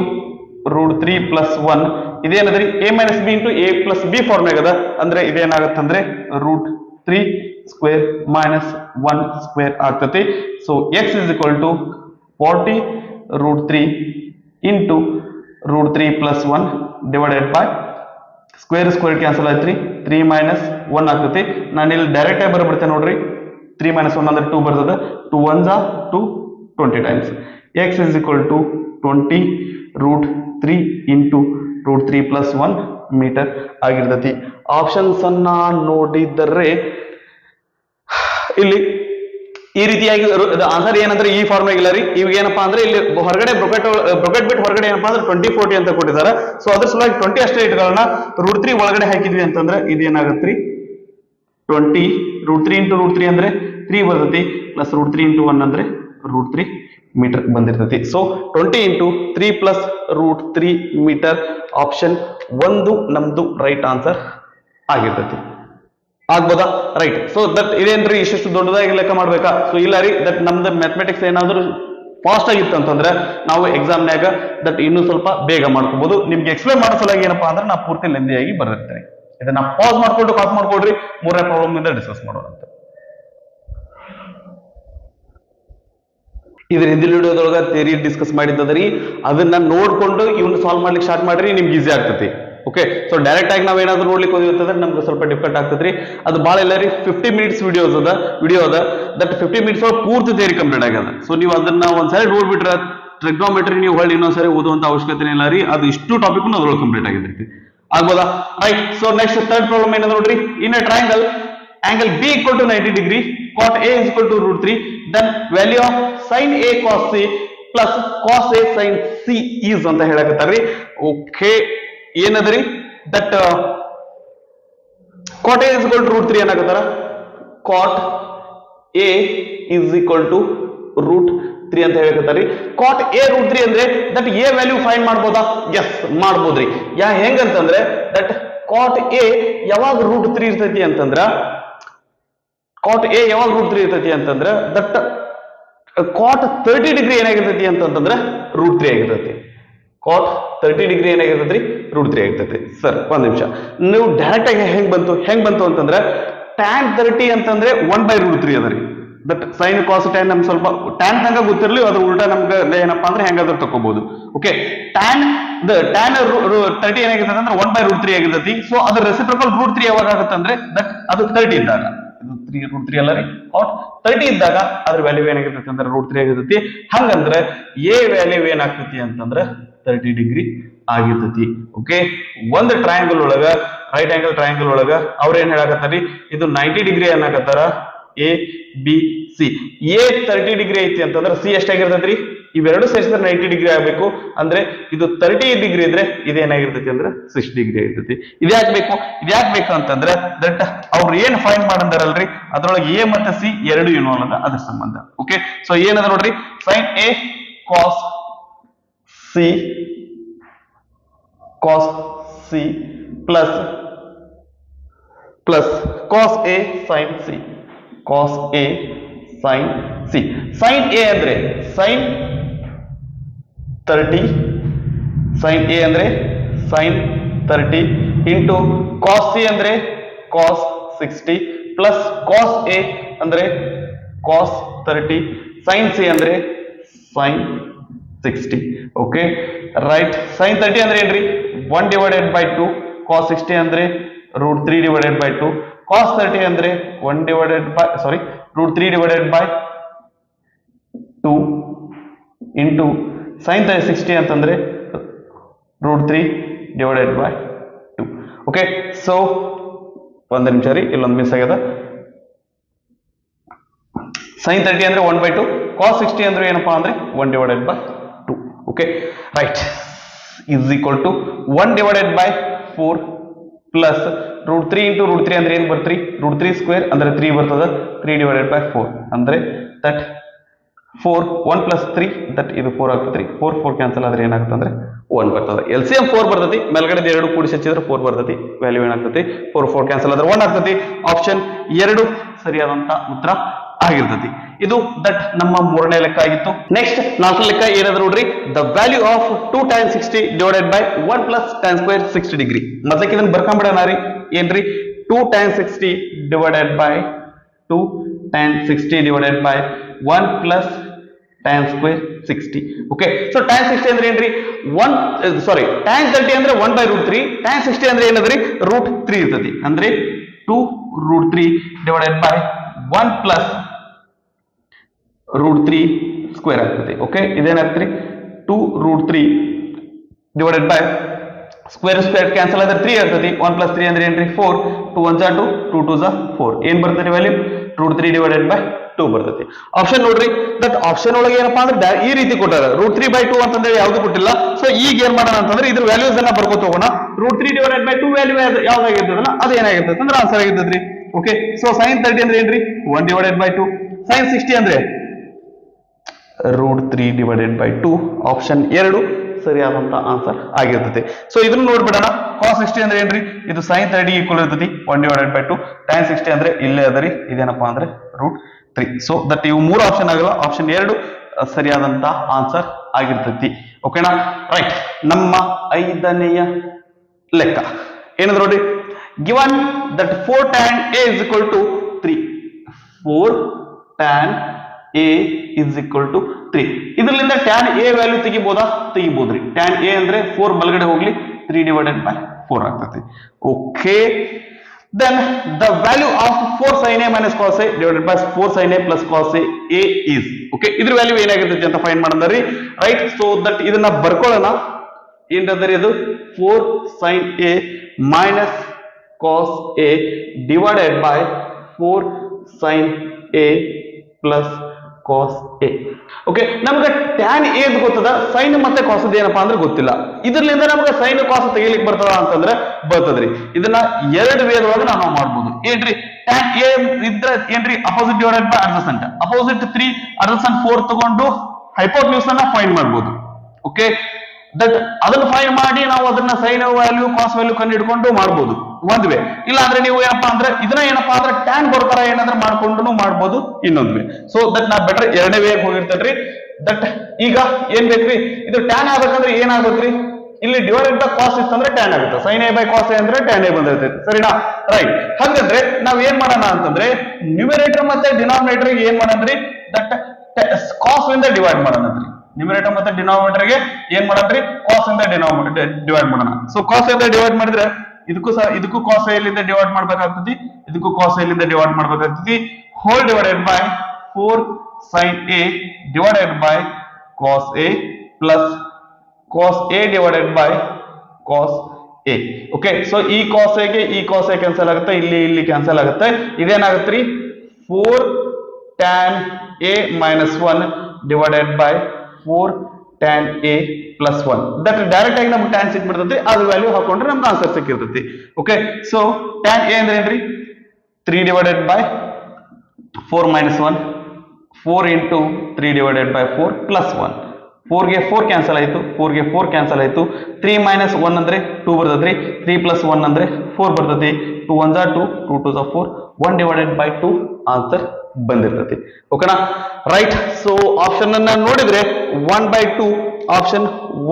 √3 plus 1. ಇದೇನದ್ರಿ a minus B into a plus B form ಆಗದ. ಅಂದ್ರೆ ಇದೇನಾಗುತ್ತೆ ಅಂದ್ರೆ √3 ಸ್ಕ್ವೇರ್ ಮೈನಸ್ 1 ಸ್ಕ್ವೇರ್ ಆಗ್ತೈತಿ. So x is equal to 40 √3 into √3 plus 1 divided by square cancel ಆಯ್ತ್ರಿ, 3 ಮೈನಸ್ 1 ಆಗ್ತೈತಿ. ನಾನು ಇಲ್ಲಿ ಡೈರೆಕ್ಟ್ ಆಗಿ ಬರ್ಬಿಡ್ತೇನೆ ನೋಡ್ರಿ, 3 ಮೈನಸ್ 1 ಅಂದ್ರೆ 2 ಬರ್ತದೆ, 2 1s are 2, 20 times. x is equal to 20 √3 into √3 plus 1 metre ಆಗಿರ್ತೈತಿ. ಆಪ್ಷನ್ಸ್ ಅನ್ನ ನೋಡಿದರೆ ಇಲ್ಲಿ ಈ ರೀತಿಯಾಗಿ ಆನ್ಸರ್ ಏನಂದ್ರೆ ಈ ಫಾರ್ಮ್ ಇಲ್ಲ ರೀ. ಇವಾಗ ಏನಪ್ಪಾ ಅಂದ್ರೆ ಇಲ್ಲಿ ಹೊರಗಡೆ ಬ್ರೊಕೆಟ್ ಬಿಟ್ಟು ಹೊರಗಡೆ ಏನಪ್ಪಾ ಅಂದ್ರೆ 20 40 ಅಂತ ಕೊಟ್ಟಿದ್ದಾರೆ. ಸೊ ಅದ್ರ ಸಲುವಾಗಿ 20 ಅಷ್ಟೇ ಇಟ್ಕೊಳ್ಳೋಣ. √3 ಒಳಗಡೆ ಹಾಕಿದ್ವಿ ಅಂತಂದ್ರೆ ಇದೇನಾಗತ್ರಿ 20 √3 ಇಂಟು √3 ಅಂದ್ರೆ 3 ಬರ್ತೈತಿ, ಪ್ಲಸ್ √3 ಇಂಟು 1 ಅಂದ್ರೆ √3 ಮೀಟರ್ ಬಂದಿರ್ತೈತಿ. So 20 into 3 plus √3 metre option 1 ನಮ್ದು ರೈಟ್ ಆನ್ಸರ್ ಆಗಿರ್ತೈತಿ. ಆಗ್ಬೋದಾ? ರೈಟ್. ಸೊ ದಟ್ ಇದೇನ್ರಿ ಇಷ್ಟು ದೊಡ್ಡದಾಗಿ ಲೆಕ್ಕ ಮಾಡ್ಬೇಕಾ? ಸೊ ಇಲ್ಲ ರೀ, ದಟ್ ನಮ್ದು ಮ್ಯಾಥಮೆಟಿಕ್ಸ್ ಏನಾದ್ರು ಫಾಸ್ಟ್ ಆಗಿತ್ತು ಅಂತಂದ್ರೆ ನಾವು ಎಕ್ಸಾಮ್ನಾಗ ದಟ್ ಇನ್ನೂ ಸ್ವಲ್ಪ ಬೇಗ ಮಾಡ್ಕೋಬಹುದು. ನಿಮ್ಗೆ ಎಕ್ಸ್ಪ್ಲೇನ್ ಮಾಡೋ ಸಲುವಾಗಿ ಏನಪ್ಪಾ ಅಂದ್ರೆ ನಾ ಪೂರ್ತಿ ಲೆಂದಿಯಾಗಿ ಬರೆದಿರ್ತೇನೆ. ಇದನ್ನ ಪಾಸ್ ಮಾಡ್ಕೊಂಡು ಕಾಪಿ ಮಾಡ್ಕೊಡ್ರಿ, 3ನೇ ಪ್ರಾಬ್ಲಮ್ ಇಂದ ಡಿಸ್ಕಸ್ ಮಾಡೋಣ ಅಂತ. ಇದ್ರ ಹಿಂದಿನ ವಿಡಿಯೋದೊಳಗ ಥಿಯರಿ ಡಿಸ್ಕಸ್ ಮಾಡಿದ್ದದ್ರಿ, ಅದನ್ನ ನೋಡ್ಕೊಂಡು ಇವನ್ನ ಸಾಲ್ವ್ ಮಾಡ್ಲಿಕ್ಕೆ ಸ್ಟಾರ್ಟ್ ಮಾಡ್ರಿ, ನಿಮ್ಗೆ ಈಸಿ ಆಗ್ತೈತಿ. ಓಕೆ, ಸೊ ಡೈರೆಕ್ಟ್ ಆಗಿ ನಾವ್ ಏನಾದ್ರು ನೋಡ್ಲಿಕ್ಕೆ ಹೋಗಿರ್ತಂದ್ರೆ ನಮ್ಗೆ ಸ್ವಲ್ಪ ಡಿಫಿಕಲ್ಟ್ ಆಗ್ತದ್ರಿ. ಅದು ಭಾಳ ಇಲ್ಲ ರೀ, 50 ಮಿನಿಟ್ಸ್ ವಿಡಿಯೋ ಅದ ದಟ್ 50 ಮಿನಿಟ್ಸ್ ಒಳಗೆ ಪೂರ್ತಿ ಥಿಯರಿ ಕಂಪ್ಲೀಟ್ ಆಗ್ಯದ. ಸೊ ನೀವು ಅದನ್ನ ಒಂದ್ಸರಿ ನೋಡ್ಬಿಟ್ರೆ ಟ್ರಿಗ್ನೋಮೆಟ್ರಿ ನೀವು ಹೊಳ್ಳಿ ಇನ್ನೊಂದ್ಸರಿ ಓದುವಂತ ಅವಶ್ಯಕತೆ ಇಲ್ಲ ರೀ, ಅದು ಇಷ್ಟು ಟಾಪಿಕ್ ಅದ್ರೊಳಗೆ ಕಂಪ್ಲೀಟ್ ಆಗಿರ್ತೈತಿ. ಆಗ್ಬೋದಾ? Right. So next third problem ಏನದ ನೋಡ್ರಿ, in a triangle angle B equal to 90 degree, cot A is equal to √3, then value of sin A cos C plus cos A sin C is ಅಂತ ಹೇಳಕತ್ತಾರ್ರಿ. ಓಕೆ, ಏನದ್ರಿ that cot A is equal to √3 ಅನ್ನಕತ್ತಾರ. cot A is equal to √3 ಅಂತ ಹೇಳಕತ್ತಾರ್ರಿ. cot A √3 ಅಂದ್ರೆ ದಟ್ A ವ್ಯಾಲ್ಯೂ ಫೈಂಡ್ ಮಾಡ್ಬೋದಾ? ಎಸ್, ಮಾಡ್ಬೋದ್ರಿ. ಹೆಂಗಂತಂದ್ರೆ ದಟ್ cot A ಯಾವಾಗ √3 ಇರ್ತೈತಿ ಅಂತಂದ್ರ cot A ಯಾವಾಗ √3 ಇರ್ತೈತಿ ಅಂತಂದ್ರ ದಟ್ cot 30 ಡಿಗ್ರಿ ಏನಾಗಿರ್ತೈತಿ ಅಂತಂದ್ರೆ √3 ಆಗಿರ್ತೈತಿ. cot 30 ಡಿಗ್ರಿ ಏನಾಗಿರ್ತೈತಿ √3 ಆಗಿರ್ತೈತಿ. ಸರ್ ಒಂದ್ ನಿಮಿಷ, ನೀವು ಡೈರೆಕ್ಟ್ ಆಗಿ ಹೆಂಗ್ ಬಂತು ಅಂತಂದ್ರೆ tan 30 ಅಂತಂದ್ರೆ 1/√3 ಅದರಿ. ದಟ್ sin cos tan ನಮ್ಗೆ ಸ್ವಲ್ಪ tan ಹಂಗ ಗೊತ್ತಿರ್ಲಿ, ಅದ್ರ ಉಲ್ಟಾ ನಮ್ಗೆ ಏನಪ್ಪಾ ಅಂದ್ರೆ ಹೆಂಗಾದ್ರೂ ತಕೋಬಹುದು. ಓಕೆ, tan 30 ಏನಾಗಿರ್ತದೆ ಅಂದ್ರೆ 1/√3 ಆಗಿರ್ತೈತಿ. ಸೊ ಅದ್ರ ರೆಸಿಪ್ರೋಕಲ್ √3 ಯಾವಾಗ ಆಗುತ್ತೆ ಅಂದ್ರೆ ದಟ್ ಅದು 30 ಇದ್ದಾಗ, √3 ಅಲ್ಲ ರೀ, cot 30 ಇದ್ದಾಗ ಅದ್ರ ವ್ಯಾಲ್ಯೂ ಏನಾಗಿರ್ತೈತಿ ಅಂದ್ರೆ √3 ಆಗಿರ್ತೈತಿ. ಹಂಗಂದ್ರೆ A ವ್ಯಾಲ್ಯೂ ಏನಾಗ್ತೈತಿ ಅಂತಂದ್ರೆ 30 ಡಿಗ್ರಿ ಆಗಿರ್ತೈತಿ. ಓಕೆ, ಒಂದು ಟ್ರಯಾಂಗಲ್ ಒಳಗ, ರೈಟ್ ಆಂಗಲ್ ಟ್ರಯಾಂಗಲ್ ಒಳಗ ಅವ್ರ ಏನ್ ಹೇಳಕತ್ತಾರಿ, ಇದು 90 ಡಿಗ್ರಿ ಅನ್ನಕತ್ತಾರ. A B C, A 30 degree ಐತಿ ಅಂತಂದ್ರೆ C ಎಷ್ಟಾಗಿರ್ತೈತ್ರಿ, ಇವೆರಡು ಸೇರಿಸಿದ್ರೆ 90 ಡಿಗ್ರಿ ಆಗ್ಬೇಕು. ಅಂದ್ರೆ ಇದು 30 ಡಿಗ್ರಿ ಇದ್ರೆ ಇದೇನಾಗಿರ್ತೈತಿ ಅಂದ್ರೆ 6 ಡಿಗ್ರಿ ಆಗಿರ್ತೈತಿ. ಇದ್ಯಾಕ್ ಬೇಕು ಅಂತಂದ್ರೆ ದಟ್ ಅವ್ರು ಏನ್ ಫೈಂಡ್ ಮಾಡಂದಾರಲ್ರಿ ಅದ್ರೊಳಗೆ A ಮತ್ತೆ C ಎರಡು ಇನ್ವಾಲ್ವ್ ಅದ, ಅದ್ರ ಸಂಬಂಧ. ಓಕೆ, ಸೊ ಏನದ ನೋಡ್ರಿ, sin A cos C plus cos A sin C, cos A sin C. sin A ಅಂದ್ರೆ sin 30, sin A ಅಂದ್ರೆ sin 30 ಇಂಟು cos C ಅಂದ್ರೆ cos 60 ಪ್ಲಸ್ cos A ಅಂದ್ರೆ cos 30 sin c ಅಂದ್ರೆ sin 60. Okay right. sin 30 ಅಂದ್ರೆ ಏನ್ರಿ 1 ಡಿವೈಡೆಡ್ ಬೈ 2, cos 60 ಅಂದ್ರೆ √3 ಡಿವೈಡೆಡ್ ಬೈ 2, cos 30 ಅಂದ್ರೆ 1 divided by √3 divided by 2 into sin 60 ಅಂತಂದ್ರೆ √3 ಡಿವೈಡೆಡ್ ಬೈ 2. ಓಕೆ ಸೊ ಒಂದು ನಿಮಿಷ ರೀ, ಇಲ್ಲೊಂದು ಮಿಸ್ ಆಗ್ಯದ. sin 30 ಅಂದ್ರೆ 1/2, cos 60 ಅಂದ್ರೆ ಏನಪ್ಪಾ ಅಂದ್ರೆ 1 divided by 2. Okay right is equal to 1 divided by 4 plus √3 into √3 ಅಂದ್ರೆ ಏನು ಬರ್ತ್ರಿ √3 ಸ್ಕ್ವೇರ್ ಅಂದ್ರೆ 3 ಬರ್ತದ, 3 ಡಿವೈಡೆಡ್ ಬೈ 4 ಅಂದ್ರೆ ದಟ್ 4 1 ಪ್ಲಸ್ 3 ದಟ್ ಇದು 4 ಆಗ್ತದ್ರಿ. 4 ಕ್ಯಾನ್ಸಲ್ ಆದ್ರೆ ಏನಾಗುತ್ತೆ ಅಂದ್ರೆ 1 ಬರ್ತದೆ. LCM 4 ಬರ್ತೈತಿ, ಮೇಲ್ಗಡೆ 2 ಕೂಡಿಸಿ ಹಚ್ಚಿದ್ರೆ 4 ಬರ್ತೈತಿ. ವ್ಯಾಲ್ಯೂ ಏನಾಗ್ತೈತಿ 4 ಕ್ಯಾನ್ಸಲ್ ಆದ್ರೆ 1 ಆಗ್ತೈತಿ. ಆಪ್ಷನ್ 2 ಸರಿಯಾದಂತ ಉತ್ತರ ಆಗಿರ್ತೈತಿ. ಇದು ದಟ್ ನಮ್ಮ ಮೂರನೇ ಲೆಕ್ಕ ಆಗಿತ್ತು. ನೆಕ್ಸ್ಟ್ ನಾಲ್ಕನೇ ಲೆಕ್ಕ ಏನಾದ್ರು ನೋಡ್ರಿ, the value of 2 tan 60 divided by 1 plus tan square 60 degree. ಮೊದಲಕ್ಕೆ ಇದನ್ನ ಬರ್ಕೊಂಡ್ಬಿಡೋಣ ರೀ. ಏನ್ರಿ 2 tan 60 divided by 2 tan 60 divided by 1 plus tan square 60. Okay so tan 60 ಅಂದ್ರೆ ಏನ್ರಿ tan 30 ಅಂದ್ರೆ 1/√3, tan 60 ಅಂದ್ರೆ ಏನದ್ರಿ √3 ಇರ್ತೈತಿ. ಅಂದ್ರೆ 2√3 ಡಿವೈಡೆಡ್ ಬೈ 1 ಪ್ಲಸ್ √3 ಸ್ಕ್ವೇರ್ ಆಗ್ತದೆ. ಓಕೆ ಇದೇನಾಗ್ತದೆ 2√3 ಡಿವೈಡೆಡ್ ಬೈ ಸ್ಕ್ವೇರ್ ಕ್ಯಾನ್ಸಲ್ ಆದ್ರೆ 3 ಆಗ್ತದೆ. 1 ಪ್ಲಸ್ 3 ಅಂದ್ರೆ ಏನ್ರಿ 4, 2 1 2, 2 2 4. ಏನ್ ಬರ್ತದೆ ವ್ಯಾಲ್ಯೂ √3 ಡಿವೈಡೆಡ್ ಬೈ 2 ಬರ್ತೈತಿ. ಆಪ್ಷನ್ ನೋಡ್ರಿ, ದಟ್ ಆಪ್ಷನ್ ಒಳಗೆ ಏನಪ್ಪಾ ಅಂದ್ರೆ ಈ ರೀತಿ ಕೊಟ್ಟಾರ, √3/2 ಅಂತಂದ್ರೆ ಯಾವ್ದು ಕೊಟ್ಟಿಲ್ಲ. ಸೊ ಈಗ ಏನ್ ಮಾಡೋಣ ಅಂತಂದ್ರೆ ಇದ್ರ ವ್ಯಾಲ್ಯೂಸ್ ಅನ್ನ ಬರ್ಕೋತ ಹೋಗೋಣ. √3 ಡಿವೈಡೆಡ್ ಬೈ 2 ವ್ಯಾಲ್ಯೂ ಯಾವ್ದಾಗಿರ್ತದಲ್ಲ ಅದು ಏನಾಗಿರ್ತದೆ ಅಂದ್ರೆ ಆನ್ಸರ್ ಆಗಿರ್ತದ್ರಿ. ಓಕೆ ಸೊ sin 30 ಅಂದ್ರೆ ಏನ್ರಿ 1 ಡಿವೈಡೆಡ್ ಬೈ 2, sin 60 ಅಂದ್ರೆ √3 ಡಿವೈಡೆಡ್ ಬೈ 2. ಆಪ್ಷನ್ 2 ಸರಿಯಾದಂತ ಆನ್ಸರ್ ಆಗಿರ್ತದೆ. ಸೊ ಇದನ್ನ ನೋಡ್ಬಿಡೋಣ. cos 60 ಅಂದ್ರೆ ಏನ್ರಿ ಇದು sin 30 ಈಕ್ವಲ್ ಇರ್ತೈತಿ 1 ಡಿವೈಡೆಡ್ ಬೈ 2. tan 60 ಅಂದ್ರೆ ಇಲ್ಲೇ ಅದರಿ, ಇದೇನಪ್ಪಾ ಅಂದ್ರೆ √3. ಸೊ ದಟ್ ಇವು ಮೂರು ಆಪ್ಷನ್ ಆಗಲ್ಲ, ಆಪ್ಷನ್ 2 ಸರಿಯಾದಂತ ಆನ್ಸರ್ ಆಗಿರ್ತೈತಿ. ಓಕೆನಾ ರೈಟ್. ನಮ್ಮ ಐದನೆಯ ಲೆಕ್ಕ ಏನಂದ್ರೆ ನೋಡಿ, given that 4 tan a is equal to 3. 4 tan a is equal to 3. ಇದರಿಂದ tan a ವ್ಯಾಲ್ಯೂ ತೆಗಿಬೋದ್ರಿ. tan a ಅಂದ್ರೆ 4 ಬಲಗಡೆ ಹೋಗ್ಲಿ 3 ಡಿವೈಡೆಡ್ ಬೈ 4 ಆಗ್ತದೆ. Okay then the value of 4 sin a minus cos a divided by 4 sin a plus cos a is. Okay ಇದ್ರ ವ್ಯಾಲ್ಯೂ ಏನಾಗಿರ್ತೈತಿ ಅಂತ ಫೈಂಡ್ ಮಾಡೋದ್ರಿ. ರೈಟ್ ಸೊ ದಟ್ ಇದನ್ನ ಬರ್ಕೊಳ್ಳೋಣ. ಏನಂದ್ರೆ ಇದು 4 sin a minus cos a divided by 4 sin a plus cos a. Okay ನಮಗೆ tan a ಗೊತ್ತದ, sin ಮತ್ತೆ cos ಏನಪ್ಪಾ ಅಂದ್ರೆ ಗೊತ್ತಿಲ್ಲ. ಇದರಿಂದ ನಮಗೆ sin cos ತೆಗಿಲಿಕ್ಕೆ ಬರ್ತದ ಅಂತಂದ್ರೆ ಬರ್ತದ್ರಿ. ಇದನ್ನ ಎರಡು ವೇದೊಳಗೆ ನಾವು ಮಾಡ್ಬೋದು. ಏನ್ರಿ tan a ಇದ್ರೆ ಏನ್ರಿ opposite divided by adjacent, opposite 3 adjacent 4 ತಗೊಂಡು ಹೈಪೋಟೆನ್ಯೂಸ್ ಅನ್ನ ಫೈಂಡ್ ಮಾಡಬಹುದು. ಓಕೆ ದಟ್ ಅದನ್ನ ಫೈಂಡ್ ಮಾಡಿ ನಾವು ಅದನ್ನ sin ವ್ಯಾಲ್ಯೂ cos ವ್ಯಾಲ್ಯೂ ಕಂಡು ಹಿಡ್ಕೊಂಡು ಮಾಡಬಹುದು ಒಂದ್ ವೇ. ಇಲ್ಲ ಅಂದ್ರೆ ನೀವು ಏನಪ್ಪಾ ಅಂದ್ರೆ ಇದನ್ನ ಏನಪ್ಪಾ ಅಂದ್ರೆ tan ಬರ್ತಾರ ಏನಾದ್ರೂ ಮಾಡ್ಕೊಂಡು ಮಾಡಬಹುದು ಇನ್ನೊಂದ್ ವೇ. ಸೊ ದಟ್ ನಾ ಬೆಟರ್ ಎರಡನೇ ವೇ ಹೋಗಿರ್ತೇನ್ರಿ. ದಟ್ ಈಗ ಏನ್ ಬೇಕ್ರಿ, ಇದು tan ಆಗ್ಬೇಕಂದ್ರೆ ಏನಾಗ್ಬೇಕ್ರಿ, ಇಲ್ಲಿ ಡಿವೈಡೆಡ್ ಬೈ cos ಇತ್ತಂದ್ರೆ tan ಆಗುತ್ತೆ, sin a by cos a ಅಂದ್ರೆ tan a ಬಂದಿರ್ತೈತಿ. ಸರಿನಾ ರೈಟ್. ಹಾಗಾದ್ರೆ ನಾವ್ ಏನ್ ಮಾಡೋಣ ಅಂತಂದ್ರೆ ನ್ಯೂಮರೇಟರ್ ಮತ್ತೆ ಡಿನಾಮಿನೇಟರ್ ಏನ್ ಮಾಡೋಣ್ರಿ, ದಟ್ cos ಇಂದ ಡಿವೈಡ್ ಮಾಡೋಣಂತ್ರಿ. ನ್ಯೂಮರೇಟರ್ ಮತ್ತೆ ಡಿನಾಮಿನೇಟರ್ ಗೆ ಏನ್ ಮಾಡೋಣ್ರಿ cos ಇಂದ ಡಿವೈಡ್ ಮಾಡೋಣ. ಸೊ cos ಇಂದ ಡಿವೈಡ್ ಮಾಡಿದ್ರೆ ಇದಕ್ಕೂ cos a ಇಲ್ಲಿಂದ ಡಿವೈಡ್ ಮಾಡ್ಬೇಕಾಗ್ತತಿ, ಇದಕ್ಕೂ cos a ಇಲ್ಲಿಂದ ಡಿವೈಡ್ ಮಾಡ್ಬೇಕಾಗ್ತತಿ. Whole divided by 4 sin a divided by cos a plus cos a divided by cos a. Okay so ಈ cos a ಗೆ ಈ cos a ಕ್ಯಾನ್ಸಲ್ ಆಗುತ್ತೆ, ಇಲ್ಲಿ ಕ್ಯಾನ್ಸಲ್ ಆಗುತ್ತೆ. ಇದೇನಾಗುತ್ತೆ ರೀ 4 tan a minus 1 divided by 4 tan a plus 1. That direct ಆಗಿ ನಮ್ಗೆ tan ಸಿಕ್ಬಿಡ್ತೈತಿ, ಅದು ವ್ಯಾಲ್ಯೂ ಹಾಕೊಂಡ್ರೆ ನಮ್ಗೆ ಆನ್ಸರ್ ಸಿಕ್ಕಿರ್ತೈತಿ. ಓಕೆ ಸೊ tan a ಅಂದ್ರೆ ಏನ್ರಿ 3 divided by 4 minus 1, 4 into 3 divided by 4 plus 1. 4 ಗೆ 4 ಕ್ಯಾನ್ಸಲ್ ಆಯ್ತು, 4 ಗೆ 4 ಕ್ಯಾನ್ಸಲ್ ಆಯ್ತು. 3 minus 1 ಅಂದ್ರೆ 2 ಬರ್ತದ್ರಿ, 3 plus 1 ಅಂದ್ರೆ 4 ಬರ್ತೈತಿ. 2 1 2, 2 2 4, 1 divided by 2 ಆನ್ಸರ್ ಬಂದಿರ್ತೈತಿ. ಓಕೆನಾ ರೈಟ್. ಸೊ ಆಪ್ಷನ್ ಅನ್ನ ನೋಡಿದ್ರೆ 1/2 ಆಪ್ಷನ್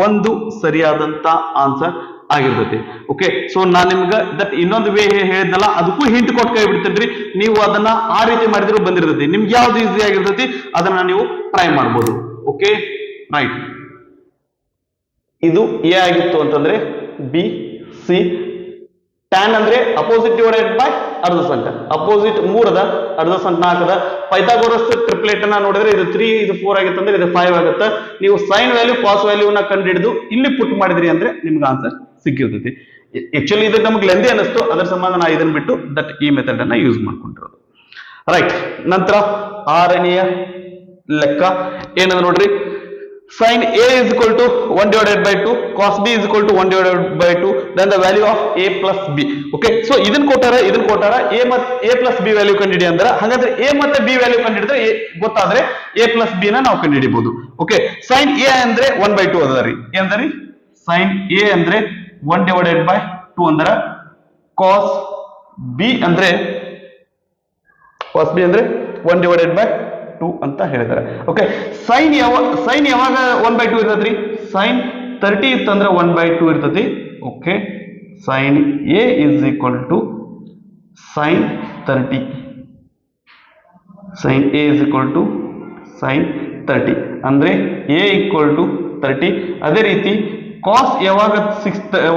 1 ಸರಿಯಾದಂತ ಆನ್ಸರ್ ಆಗಿರ್ತೈತಿ. ಓಕೆ ಸೊ ನಾನ್ ನಿಮ್ಗೆ ದಟ್ ಇನ್ನೊಂದು ವೇ ಹೇಳಿದ್ನಲ್ಲ ಅದಕ್ಕೂ ಹಿಂಟ್ ಕೊಟ್ಟು ಕೈ ಬಿಡ್ತೇನ್ರಿ. ನೀವು ಅದನ್ನ ಆ ರೀತಿ ಮಾಡಿದ್ರು ಬಂದಿರ್ತೈತಿ. ನಿಮ್ಗೆ ಯಾವ್ದು ಈಸಿ ಆಗಿರ್ತೈತಿ ಅದನ್ನ ನೀವು ಟ್ರೈ ಮಾಡ್ಬೋದು. ಓಕೆ ರೈಟ್, ಇದು ಎ ಆಗಿತ್ತು ಅಂತಂದ್ರೆ ಬಿ ಸಿ. ಟ್ಯಾನ್ ಅಂದ್ರೆ ಅಪೋಸಿಟ್ ಡಿವೈಡೆಡ್ ಬೈ ಅರ್ಧ ಸಂಟ, ಅಪೋಸಿಟ್ 3 ಅದ, ಅರ್ಧ ಸಂಟ 4 ಅದ. ಪೈಥಾಗೋರಸ್ ಟ್ರಿಪ್ಲೆಟ್ ಅನ್ನ ನೋಡಿದ್ರೆ ಇದು 3 ಇದು 4 ಆಗಿತ್ತು ಅಂದ್ರೆ ಇದು 5 ಆಗುತ್ತೆ. ನೀವು ಸೈನ್ ವ್ಯಾಲ್ಯೂ ಕಾಸ್ ವ್ಯಾಲ್ಯೂನ ಕಂಡುಹಿಡಿದು ಇಲ್ಲಿ ಪುಟ್ ಮಾಡಿದ್ರಿ ಅಂದ್ರೆ ನಿಮ್ಗೆ ಆನ್ಸರ್ ಸಿಕ್ಕಿರ್ತೈತಿ. ಆಕ್ಚುಲಿ ಇದು ನಮ್ಗೆ ಲೆಂದಿ ಅನಿಸ್ತು, ಅದರ ಸಂಬಂಧ ನಾ ಇದನ್ನ ಬಿಟ್ಟು ದಟ್ ಈ ಮೆಥಡ್ ಅನ್ನ ಯೂಸ್ ಮಾಡ್ಕೊಂಡಿರೋದು. ರೈಟ್, ನಂತರ 6ನೆಯ ಲೆಕ್ಕ ಏನಂದ್ರೆ ನೋಡ್ರಿ, sin A is equal to 1 divided by 2, cos B is equal to 1 divided by 2, then the value of A plus B. Okay, so ಇದನ್ನ ಕೊಟ್ಟಾರ A ಮತ್ತು A plus B ವ್ಯಾಲ್ಯೂ ಕಂಡುಹಿಡಿ ಅಂದ್ರೆ, ಹಾಗಾದ್ರೆ A ಮತ್ತೆ B ವ್ಯಾಲ್ಯೂ ಕಂಡುಹಿಡಿದ್ರೆ ಗೊತ್ತಾದ್ರೆ A plus B ನ ನಾವು ಕಂಡುಹಿಡಿಬಹುದು. ಓಕೆ, sin A ಅಂದ್ರೆ 1 by 2 ಅದ ರೀ. ಏನಂದ್ರಿ, sin A ಅಂದ್ರೆ 1 divided by 2 ಅಂದ್ರೆ, cos B ಅಂದ್ರೆ 1 divided by 2 ಅಂತ ಹೇಳಿದ್ದಾರೆ. ಓಕೆ, ಸೈನ್ ಯಾವಾಗ 1 by 2 ಇರ್ತದ್ರಿ, ಸೈನ್ 30 ಇತ್ತಂದ್ರೆ 1 by 2 ಇರ್ತತಿ. Okay, sine A is equal to sine 30, sine A is equal to sine 30 ಅಂದ್ರೆ ಎ ಈಕ್ವಲ್ ಟು 30. ಅದೇ ರೀತಿ ಕಾಸ್ ಯಾವಾಗ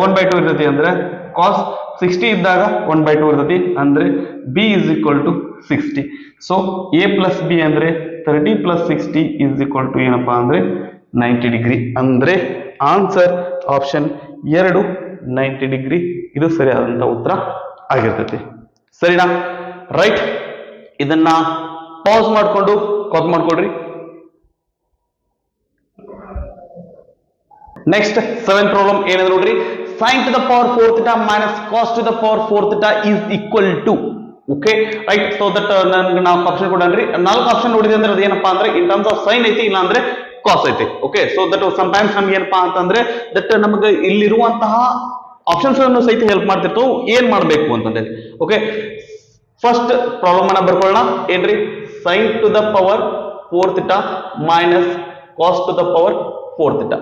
1 by 2 ಇರ್ತತಿ ಅಂದ್ರೆ, ಕಾಸ್ 60 ಇದ್ದಾಗ 1 by 2 ಇರ್ತತಿ ಅಂದ್ರೆ B is equal to 60. So A plus B ಅಂದ್ರೆ 30 ಪ್ಲಸ್ 60 ಇಸ್ ಈಕ್ವಲ್ ಟು ಏನಪ್ಪಾ ಅಂದ್ರೆ 90 ಡಿಗ್ರಿ. ಅಂದ್ರೆ ಆನ್ಸರ್ ಆಪ್ಷನ್ 2 90 ಡಿಗ್ರಿ ಇದು ಸರಿಯಾದಂತ ಉತ್ತರ ಆಗಿರ್ತೈತಿ. ಸರಿನಾ? ರೈಟ್, ಇದನ್ನ ಪಾಸ್ ಮಾಡ್ಕೊಂಡು ಕಾಪಿ ಮಾಡ್ಕೊಡ್ರಿ. ನೆಕ್ಸ್ಟ್ 7th ಪ್ರಾಬ್ಲಮ್ ಏನಂದ್ರೆ ನೋಡ್ರಿ, sin to the power 4 theta minus cos to the power 4 theta is equal to. Okay right, so that ನನ್ಗೆ ನಾವು ಆಪ್ಷನ್ ಕೊಡನ್ರಿ. 4 ಆಪ್ಷನ್ ನೋಡಿದೆ ಅಂದ್ರೆ ಅದೇನಪ್ಪಾ ಅಂದ್ರೆ ಇನ್ ಟರ್ಮ್ಸ್ ಆಫ್ ಸೈನ್ ಐತಿ, ಇಲ್ಲ ಅಂದ್ರೆ ಕಾಸ್ ಐತಿ. Okay, so that sometimes ನಮ್ಗೆ ಏನಪ್ಪಾ ಅಂತಂದ್ರೆ ದಟ್ ನಮಗೆ ಇಲ್ಲಿರುವಂತಹ ಆಪ್ಷನ್ಸ್ ಅನ್ನು ಸಹಿತ ಹೆಲ್ಪ್ ಮಾಡ್ತಿರ್ತಾವ ಏನ್ ಮಾಡ್ಬೇಕು ಅಂತಂದ್ರೆ. ಓಕೆ, ಫಸ್ಟ್ ಪ್ರಾಬ್ಲಮ್ ಅನ್ನ ಬರ್ಕೊಳ್ಳೋಣ. ಏನ್ರಿ, sin to the power 4 theta minus cos to the power 4 theta.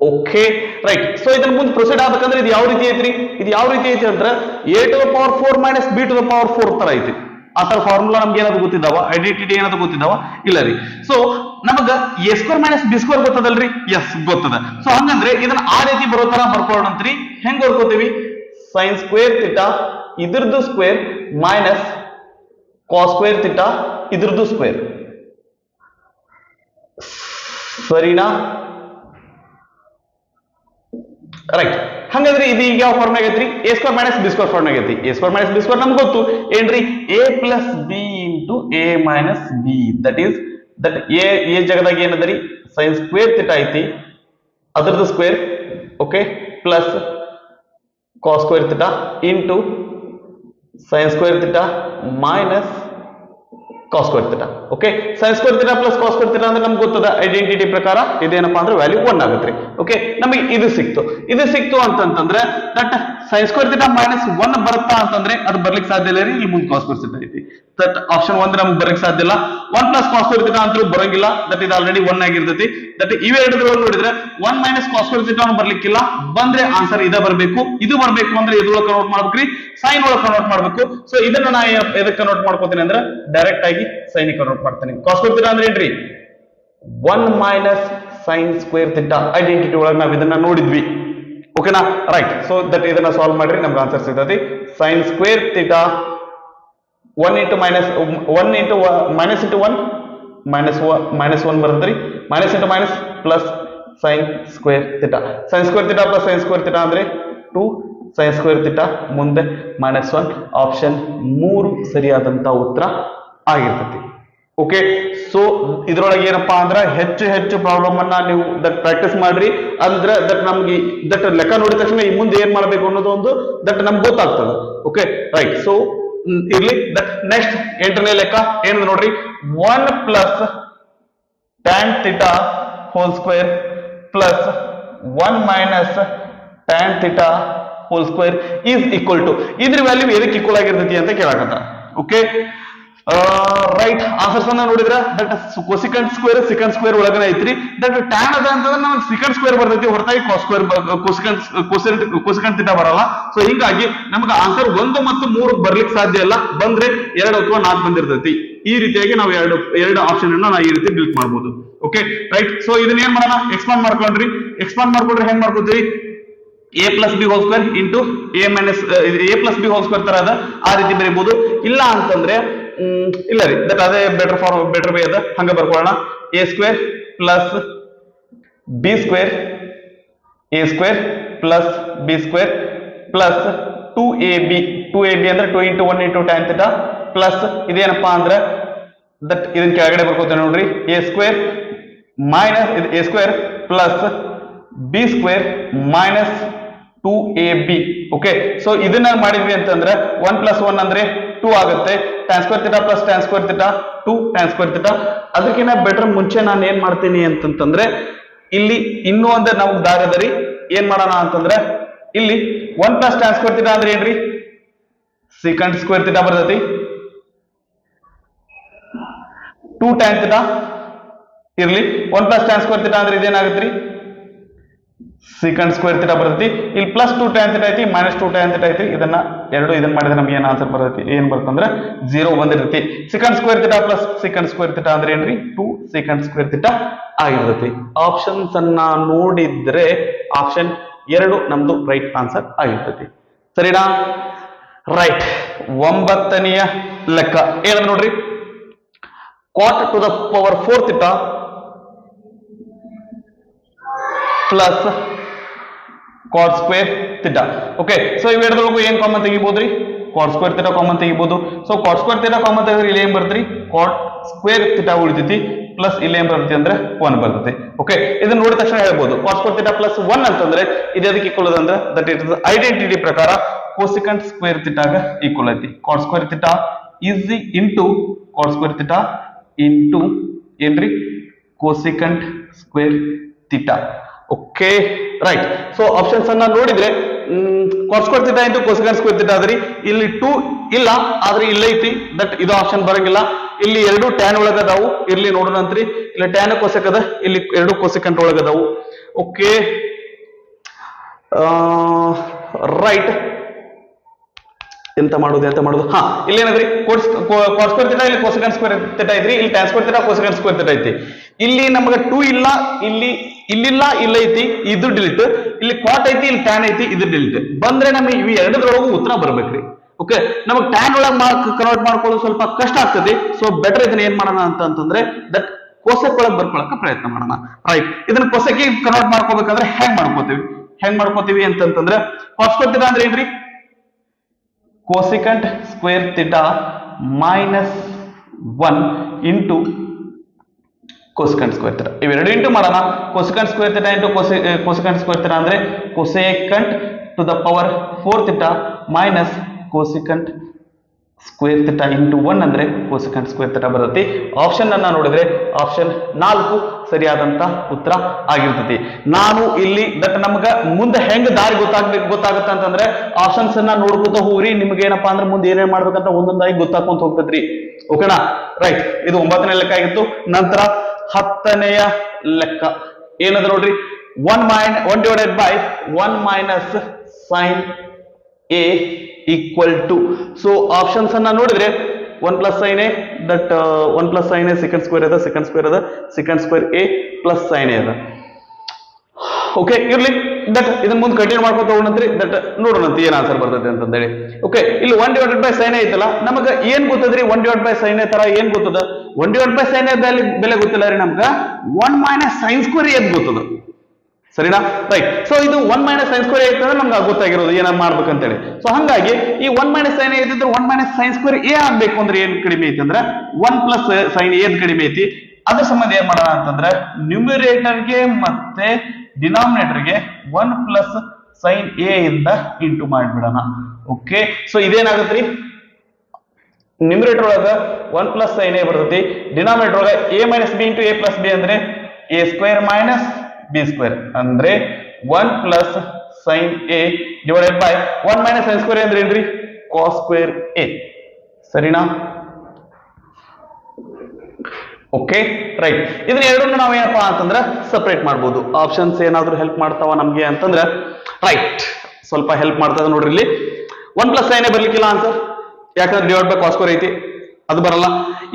Okay right, so ಇದನ್ನ ಮುಂದೆ ಪ್ರೊಸೀಡ್ ಆಗ್ಬೇಕಂದ್ರೆ ಇದು ಯಾವ ರೀತಿ ಐತ್ರಿ, ಇದು ಯಾವ ರೀತಿ ಐತಿ ಅಂದ್ರೆ a to the power 4 minus b to the power 4 ತರ ಐತಿ. ಆ ತರ ಫಾರ್ಮುಲಾ ನಮ್ಗೆ ಏನಾದ್ರು ಗೊತ್ತಿದ್ದಾವ, ಐಡೆಂಟಿಟಿ ಏನಾದ್ರು ಗೊತ್ತಿದ್ದಾವ? ಇಲ್ಲ ರೀ. ಸೊ ನಮಗ a square minus B square ಗೊತ್ತದಲ್ರಿ? ಎಸ್ ಗೊತ್ತದ. ಸೊ ಹಂಗಂದ್ರೆ ಇದನ್ನ ಆ ರೀತಿ ಬರೋ ತರ ಬರ್ಕೊಳ್ಳೋಣ ಅಂತ್ರಿ. ಹೆಂಗ್ ಬರ್ಕೋತೀವಿ, ಸೈನ್ ಸ್ಕ್ವೇರ್ ಥೀಟಾ ಇದ್ರದ್ದು square minus cos square theta ಇದ್ರದ್ದು ಸ್ಕ್ವೇರ್. ಸರಿನಾ? ರೈಟ್, ಹಂಗಂದ್ರೆ ಇದು ಈಗ ಯಾವ ಫಾರ್ಮ್ ಆಗೈತ್ರಿ, a square minus B square form ಆಗೈತಿ. A square minus B square ನಮ್ಗೆ ಗೊತ್ತು ಏನ್ರಿ, a plus B into a minus b. That is that a ಜಗದಾಗ ಏನದರಿ, ಸೈನ್ ಸ್ಕ್ವೇರ್ ಥೀಟಾ ಐತಿ ಅದರದ್ದು square. Okay, plus cos square theta into sine square theta minus cos square theta. Okay, sine square theta plus cos square theta ಅಂದ್ರೆ ನಮ್ಗೆ ಗೊತ್ತದ ಐಡೆಂಟಿಟಿ ಪ್ರಕಾರ ಇದೇನಪ್ಪಾ ಅಂದ್ರೆ ವ್ಯಾಲ್ಯೂ 1 ಆಗುತ್ತೆ. ಓಕೆ, ನಮಗೆ ಇದು ಸಿಕ್ತು ಅಂತಂದ್ರೆ that sign square theta minus 1 ಬರುತ್ತಾ ಅಂತಂದ್ರೆ ಅದು ಬರ್ಲಿಕ್ಕೆ ಸಾಧ್ಯ ಇಲ್ಲ ರೀ. ಇಲ್ಲಿ ಮುಂದೆ ಕಾಸ್ ಸ್ಕ್ವೇರ್ ಥೀಟಾ ಐತಿ, ದಟ್ ಆಪ್ಷನ್ 1 ನಮ್ಗೆ ಬರ್ಲಿಕ್ಕೆ ಸಾಧ್ಯ ಇಲ್ಲ. 1 ಪ್ಲಸ್ ಕಾಸ್ ಸ್ಕ್ವೇರ್ ಥೀಟಾ ಅಂತೂ ಬರಂಗಿಲ್ಲ, ದಟ್ ಇದು ಆಲ್ರೆಡಿ 1 ಆಗಿರ್ತೈತಿ. ದಟ್ ಇವೆರಡರಲ್ಲಿ ನೋಡಿದ್ರೆ 1 ಮೈನಸ್ ಕಾಸ್ ಸ್ಕ್ವೇರ್ ಥೀಟಾ ಬರ್ಲಿಕ್ಕಿಲ್ಲ, ಬಂದ್ರೆ ಆನ್ಸರ್ ಇದ ಬರಬೇಕು. ಇದು ಬರಬೇಕು ಅಂದ್ರೆ ಇದ್ರೊಳಗೆ ಕನ್ವರ್ಟ್ ಮಾಡ್ಬೇಕ್ರಿ, ಸೈನ್ ಒಳಗೆ ಕನ್ವರ್ಟ್ ಮಾಡ್ಬೇಕು. ಸೊ ಇದನ್ನ ನಾ ಎದಕ್ಕೆ ಕನ್ವರ್ಟ್ ಮಾಡ್ಕೋತೀನಿ ಅಂದ್ರೆ ಡೈರೆಕ್ಟ್ ಆಗಿ ಸೈನ್ ಕನ್ವರ್ಟ್ ಮಾಡ್ತೀನಿ. ಕಾಸ್ ಸ್ಕ್ವೇರ್ ಥೀಟಾ ಅಂದ್ರೆ ಏನ್ರಿ, 1 minus sine square theta identity ಒಳಗೆ ನಾವು ಇದನ್ನ ನೋಡಿದ್ವಿ. ಓಕೆನಾ? ರೈಟ್, ಸೊ ದಟ್ ಇದನ್ನ ಸಾಲ್ವ್ ಮಾಡ್ರಿ, ನಮ್ಗೆ ಆನ್ಸರ್ ಸಿಗ್ತೈತಿ. Sign square theta 1 into minus 1 into minus into 1 minus 1 ಬರುತ್ತೆ ರೀ. Minus into minus plus sine square theta. Sign square theta plus sine square theta ಅಂದ್ರೆ 2 ಸೈನ್ ಸ್ಕ್ವೇರ್ ಥೀಟಾ ಮುಂದೆ ಮೈನಸ್ 1. ಆಪ್ಷನ್ 3 ಸರಿಯಾದಂತ ಉತ್ತರ ಆಗಿರ್ತೈತಿ. ಓಕೆ, ಸೊ ಇದ್ರೊಳಗೆ ಏನಪ್ಪಾ ಅಂದ್ರೆ ಹೆಚ್ಚು ಪ್ರಾಬ್ಲಮ್ ಅನ್ನ ನೀವು ದಟ್ ಪ್ರಾಕ್ಟೀಸ್ ಮಾಡ್ರಿ. ಅಂದ್ರೆ ದಟ್ ನಮ್ಗೆ ದಟ್ ಲೆಕ್ಕ ನೋಡಿದ ತಕ್ಷಣ ಈ ಮುಂದೆ ಏನ್ ಮಾಡ್ಬೇಕು ಅನ್ನೋದು ಒಂದು ದಟ್ ನಮ್ಗೆ ಗೊತ್ತಾಗ್ತದೆ. ಓಕೆ ರೈಟ್, ಸೊ ಇರ್ಲಿ. ದಟ್ ನೆಕ್ಸ್ಟ್ 8ನೇ ಲೆಕ್ಕ ಏನು ನೋಡ್ರಿ, 1 plus tan theta whole square plus 1 minus tan theta whole square is equal to. ಇದ್ರ ವ್ಯಾಲ್ಯೂ ಎದಕ್ಕೆ ಈಕ್ವಲ್ ಆಗಿರ್ತೈತಿ ಅಂತ ಕೇಳಕತ್ತ. ಓಕೆ ರೈಟ್, ಆನ್ಸರ್ಸ್ ಅನ್ನ ನೋಡಿದ್ರೆ that cosecant square secant square ಒಳಗನೆ ಐತ್ರಿ. ದಟ್ ಟ್ಯಾನ್ ಅದ ಅಂತಂದ್ರೆ ನಮಗೆ ಸಿಕೆಂಟ್ ಸ್ಕ್ವೇರ್ ಬರ್ತೈತಿ, ಹೊರತಾಗಿ ಕಾಸ್ ಸ್ಕ್ವೇರ್ ಕೊಸಿಕೆಂಟ್ ಥೀಟಾ ಬರಲ್ಲ. ಸೊ ಹಿಂಗಾಗಿ ನಮ್ಗೆ ಆನ್ಸರ್ 1 ಮತ್ತು 3 ಬರ್ಲಿಕ್ಕೆ ಸಾಧ್ಯ ಇಲ್ಲ, ಬಂದ್ರೆ 2 ಅಥವಾ 4 ಬಂದಿರ್ತೈತಿ. ಈ ರೀತಿಯಾಗಿ ನಾವು ಎರಡು ಆಪ್ಷನ್ ಅನ್ನ ನಾವು ಈ ರೀತಿ ಡಿಲೀಟ್ ಮಾಡಬಹುದು. Okay right. ಸೊ ಇದನ್ನ ಏನ್ ಮಾಡೋಣ, ಎಕ್ಸ್ಪಾಂಡ್ ಮಾಡ್ಕೊಂಡ್ರೆ ಹೆಂಗ್ ಮಾಡ್ಕೋತೀವಿ, a plus b whole square into a minus a plus b whole square ತರ ಅದ, ಆ ರೀತಿ ಬರೀಬಹುದು. ಇಲ್ಲ ಅಂತಂದ್ರೆ ಇಲ್ಲ ರೀ, ದಟ್ ಅದೇ ಬೆಟರ್ ವೇ ಅದ, ಹಂಗ ಬರ್ಕೊಳ್ಳೋಣ. a square plus b square plus b square plus 2ab ಅಂದ್ರೆ 2 into 1 into tan theta plus ಇದೇನಪ್ಪಾ ಅಂದ್ರೆ ದಟ್ ಇದನ್ನ ಕೆಳಗಡೆ ಬರ್ಕೋತೇವೆ ನೋಡ್ರಿ, a square minus a square plus b square minus 2ab. Okay, so ಇದನ್ನ ಮಾಡಿದ್ವಿ ಅಂತಂದ್ರೆ 1 plus 1 ಅಂದ್ರೆ 2 ಆಗುತ್ತೆ, tan square theta plus tan square theta 2 tan square theta. ಅದಕ್ಕಿಂತ ಬೆಟರ್ ಮುಂಚೆ ನಾನು ಏನ್ ಮಾಡ್ತೀನಿ ಅಂತಂದ್ರೆ ಇಲ್ಲಿ ಇನ್ನೂ ಒಂದು ನಾವು ದಾರಿ ಅದರಿ, ಏನ್ ಮಾಡೋಣ ಅಂತಂದ್ರೆ ಇಲ್ಲಿ 1 plus tan square theta ಅಂದ್ರೆ ಏನ್ರಿ, secant square theta ಬರ್ತೈತಿ, 2 tan theta ಇರ್ಲಿ, 1 plus tan square theta ಅಂದ್ರೆ ಇದೇನಾಗತ್ರಿ, secant square theta ಬರ್ತೈತಿ. ಇಲ್ಲಿ ಪ್ಲಸ್ 2 tan theta ಐತಿ, ಮೈನಸ್ 2 tan theta ಐತಿ. ಇದನ್ನ ಮಾಡಿದ್ರೆ ನಮ್ಗೆ ಏನ್ ಆನ್ಸರ್ ಬರ್ತೈತಿ, ಏನ್ ಬರ್ತಂದ್ರೆ 0 ಬಂದಿರ್ತೈತಿ. secant square theta plus secant square theta ಅಂದ್ರೆ ಏನ್ರಿ, 2 secant square theta ಆಗಿರ್ತೈತಿ. ಆಪ್ಷನ್ಸ್ ಅನ್ನ ನೋಡಿದ್ರೆ ಆಪ್ಷನ್ 2 ನಮ್ದು ರೈಟ್ ಆನ್ಸರ್ ಆಗಿರ್ತೈತಿ. ಸರಿನಾ? ರೈಟ್. 9ನೆಯ ಲೆಕ್ಕ ಏನಂದ್ರೆ ನೋಡ್ರಿ, cot to the power 4 theta plus cot square theta. Okay, so ಇವೆರಡರೊಳಗೂ ಏನ್ ಕಾಮನ್ ತೆಗಿಬಹುದ್ರಿ, cot square theta ಕಾಮನ್ ತೆಗಿಬಹುದು. So cot square theta common ತೆಗೆದ್ರೆ ಇಲ್ಲಿ ಏನ್ ಬರ್ತೈತಿ, cot square theta ಉಳಿತೈತಿ, ಪ್ಲಸ್ ಇಲ್ಲಿ ಏನ್ ಬರ್ತೈತಿ ಅಂದ್ರೆ 1 ಬರ್ತೈತಿ. ಓಕೆ, ಇದನ್ನ ನೋಡಿದ ತಕ್ಷಣ ಹೇಳ್ಬೋದು cot square theta ಪ್ಲಸ್ 1 ಅಂತಂದ್ರೆ ಇದು ಅದಕ್ಕೆ ಈಕ್ವಲ್ ಅದ ಅಂದ್ರೆ ದಟ್ ಇಟ್ ಇಸ್ ಐಡೆಂಟಿಟಿ ಪ್ರಕಾರ cosecant square theta ಗ ಈಕ್ವಲ್ ಐತಿ. cot square theta is into cot square theta into ಏನ್ರಿ, cosecant square theta. Okay right. So options ಅನ್ನ ನೋಡಿದ್ರೆ cot square theta into cosecant square theta ಆದ್ರಿ, ಇಲ್ಲಿ 2 ಇಲ್ಲ ಆದ್ರೆ ಇಲ್ಲ ಐತಿ, ದಟ್ ಇದು ಆಪ್ಷನ್ ಬರಂಗಿಲ್ಲ. ಇಲ್ಲಿ ಎರಡು ಟ್ಯಾನ್ ಒಳಗದಾವು, ಇರ್ಲಿ ನೋಡೋಣ ಅಂತ್ರಿ, ಇಲ್ಲಿ ಟ್ಯಾನ್ ಕೋಸೆಕ್ ಅದ, ಇಲ್ಲಿ ಎರಡು cosecant ಒಳಗದಾವು. Okay right. ಎಂತ ಮಾಡುದು, ಹಾ ಇಲ್ಲಿ ಏನದ್ರಿ, cot square theta ಇಲ್ಲಿ cosecant square theta ಐತ್ರಿ, ಇಲ್ಲಿ tan square theta cosecant square theta ಐತಿ. ಇಲ್ಲಿ ನಮಗೆ 2 ಇಲ್ಲ, ಇಲ್ಲಿಲ್ಲ, ಇಲ್ಲ ಐತಿ, ಇದು ಡಿಲೀಟ್. ಇಲ್ಲಿ cot ಐತಿ, ಇಲ್ಲಿ tan ಐತಿ, ಇದು ಡಿಲೀಟ್. ಬಂದ್ರೆ ನಮಗೆ ಇವು ಎರಡರೊಳಗೂ ಉತ್ತರ ಬರ್ಬೇಕ್ರಿ. ಓಕೆ, ನಮಗೆ ಟ್ಯಾನ್ ಒಳಗೆ ಕನ್ವರ್ಟ್ ಮಾಡ್ಕೊಳ್ಳೋದು ಸ್ವಲ್ಪ ಕಷ್ಟ ಆಗ್ತದೆ. ಸೊ ಬೆಟರ್ ಇದನ್ನ ಏನ್ ಮಾಡೋಣ ಅಂತಂದ್ರೆ ದಟ್ ಕೋಸೆಕ್ ಒಳಗೆ ಬರ್ಕೊಳಕ ಪ್ರಯತ್ನ ಮಾಡೋಣ. ರೈಟ್. ಇದನ್ನ ಕೋಸೆಕ್ಗೆ ಕನ್ವರ್ಟ್ ಮಾಡ್ಕೋಬೇಕಂದ್ರೆ ಹೆಂಗ್ ಮಾಡ್ಕೋತೀವಿ ಅಂತಂದ್ರೆ cot square theta ಅಂದ್ರೆ ಏನ್ರಿ, cosecant square theta minus 1 into cosecant square theta. ಇವೆರಡು ಇಂಟು ಮಾಡೋಣ. cosecant square theta into cosecant square theta ಅಂದ್ರೆ cosecant to the power 4 theta minus cosecant square theta into 1 ಅಂದ್ರೆ cosecant square theta ಬರುತ್ತೆ. ಆಪ್ಷನ್ ಅನ್ನ ನೋಡಿದ್ರೆ ಆಪ್ಷನ್ 4 ಸರಿಯಾದಂತ ಉತ್ತರ ಆಗಿರ್ತೈತಿ. ನಾನು ಇಲ್ಲಿ ದಟ್ ನಮ್ಗ ಮುಂದೆ ಹೆಂಗ್ ದಾರಿ ಗೊತ್ತಾಗತ್ತ ಅಂತಂದ್ರೆ ಆಪ್ಷನ್ಸ್ ಅನ್ನ ನೋಡ್ಕೊತ ಹೋಗ್ರಿ, ನಿಮ್ಗೆ ಏನಪ್ಪಾ ಅಂದ್ರೆ ಮುಂದೆ ಏನೇನ್ ಮಾಡ್ಬೇಕಂತ ಒಂದೊಂದಾಗಿ ಗೊತ್ತಾಕೊಂತ ಹೋಗ್ತೈತ್ರಿ. ಓಕೆನಾ? ರೈಟ್. ಇದು 9ನೇ ಲೆಕ್ಕ ಆಗಿತ್ತು. ನಂತರ 10ನೆಯ ಲೆಕ್ಕ ಏನದ ನೋಡ್ರಿ, 1 divided by 1 minus sin a equal to. So options ಅನ್ನ ನೋಡಿದ್ರೆ 1 plus sin a, that 1 plus sin a secant square ಅದ, secant square a plus sin a ಅದ. ಓಕೆ ಇರ್ಲಿ, ದಟ್ ಇದನ್ನ ಮುಂದೆ ಕಂಟಿನ್ಯೂ ಮಾಡ್ಕೊತ ಹೋಗೋಣಂತ್ರಿ, ದಟ್ ನೋಡೋಣಂತ ಏನ್ ಆನ್ಸರ್ ಬರ್ತೈತೆ ಅಂತಂದೇಳಿ. ಓಕೆ, ಇಲ್ಲಿ 1 divided by sin a ಐತಲ್ಲ, ನಮಗ ಏನ್ ಗೊತ್ತದ್ರಿ, 1 divided by sin a ತರ ಏನ್ ಗೊತ್ತದ, 1 divided by sin a ಬೆಲೆ ಗೊತ್ತಿಲ್ಲ ರೀ ನಮ್ಗ, 1 minus sin square a ಗೊತ್ತದ. ಸರಿನಾ? ರೈಟ್. ಸೊ ಇದು 1 minus sin square a ಐತಂದ್ರೆ ನಮ್ಗೆ ಗೊತ್ತಾಗಿರೋದು ಏನ ಮಾಡ್ಬೇಕಂತೇಳಿ. ಸೊ ಹಂಗಾಗಿ ಈ 1 minus sin a ಐತಿದ್ರೆ 1 minus sin square a ಆಗ್ಬೇಕು ಅಂದ್ರೆ ಏನ್ ಕಡಿಮೆ ಐತಿ ಅಂದ್ರೆ 1 plus sin a ಕಡಿಮೆ ಐತಿ. ಅದ್ರ ಸಂಬಂಧ ಏನ್ ಮಾಡೋಣ ಅಂತಂದ್ರೆ ನ್ಯೂಮಿರೇಟರ್ಗೆ ಮತ್ತೆ ಡಿನಾಮಿನೇಟರ್ಗೆ 1 plus sin a ಇಂದ ಇಂಟು ಮಾಡಿಬಿಡೋಣ. ಓಕೆ, ಸೊ ಇದೇನಾಗತ್ರಿ, ನ್ಯೂಮಿರೇಟರ್ ಒಳಗ 1 plus sin a ಬರ್ತೈತಿ, ಡಿನಾಮಿನೇಟರ್ ಒಳಗ a minus b into a plus b ಅಂದ್ರೆ a square minus b square ಅಂದ್ರೆ 1 plus sin a divided by 1 minus sin square ಅಂದ್ರೆ ಏನ್ರಿ, cos square a. ಸರಿನಾ? Okay right. ಇದನ್ನ ಎರಡನ್ನು ನಾವು ಏನಪ್ಪಾ ಅಂತಂದ್ರೆ ಸಪರೇಟ್ ಮಾಡ್ಬೋದು. ಆಪ್ಷನ್ಸ್ ಏನಾದ್ರೂ ಹೆಲ್ಪ್ ಮಾಡ್ತಾವ ನಮ್ಗೆ ಅಂತಂದ್ರೆ ರೈಟ್, ಸ್ವಲ್ಪ ಹೆಲ್ಪ್ ಮಾಡ್ತದ ನೋಡ್ರಿ. ಇಲ್ಲಿ 1 plus sin a ಬರ್ಲಿಕ್ಕಿಲ್ಲ ಆನ್ಸರ್, ಯಾಕಂದ್ರೆ ಡಿವೈಡ್ ಬೈ cos square ಐತಿ. ಅದು ಬರಲ್ಲ.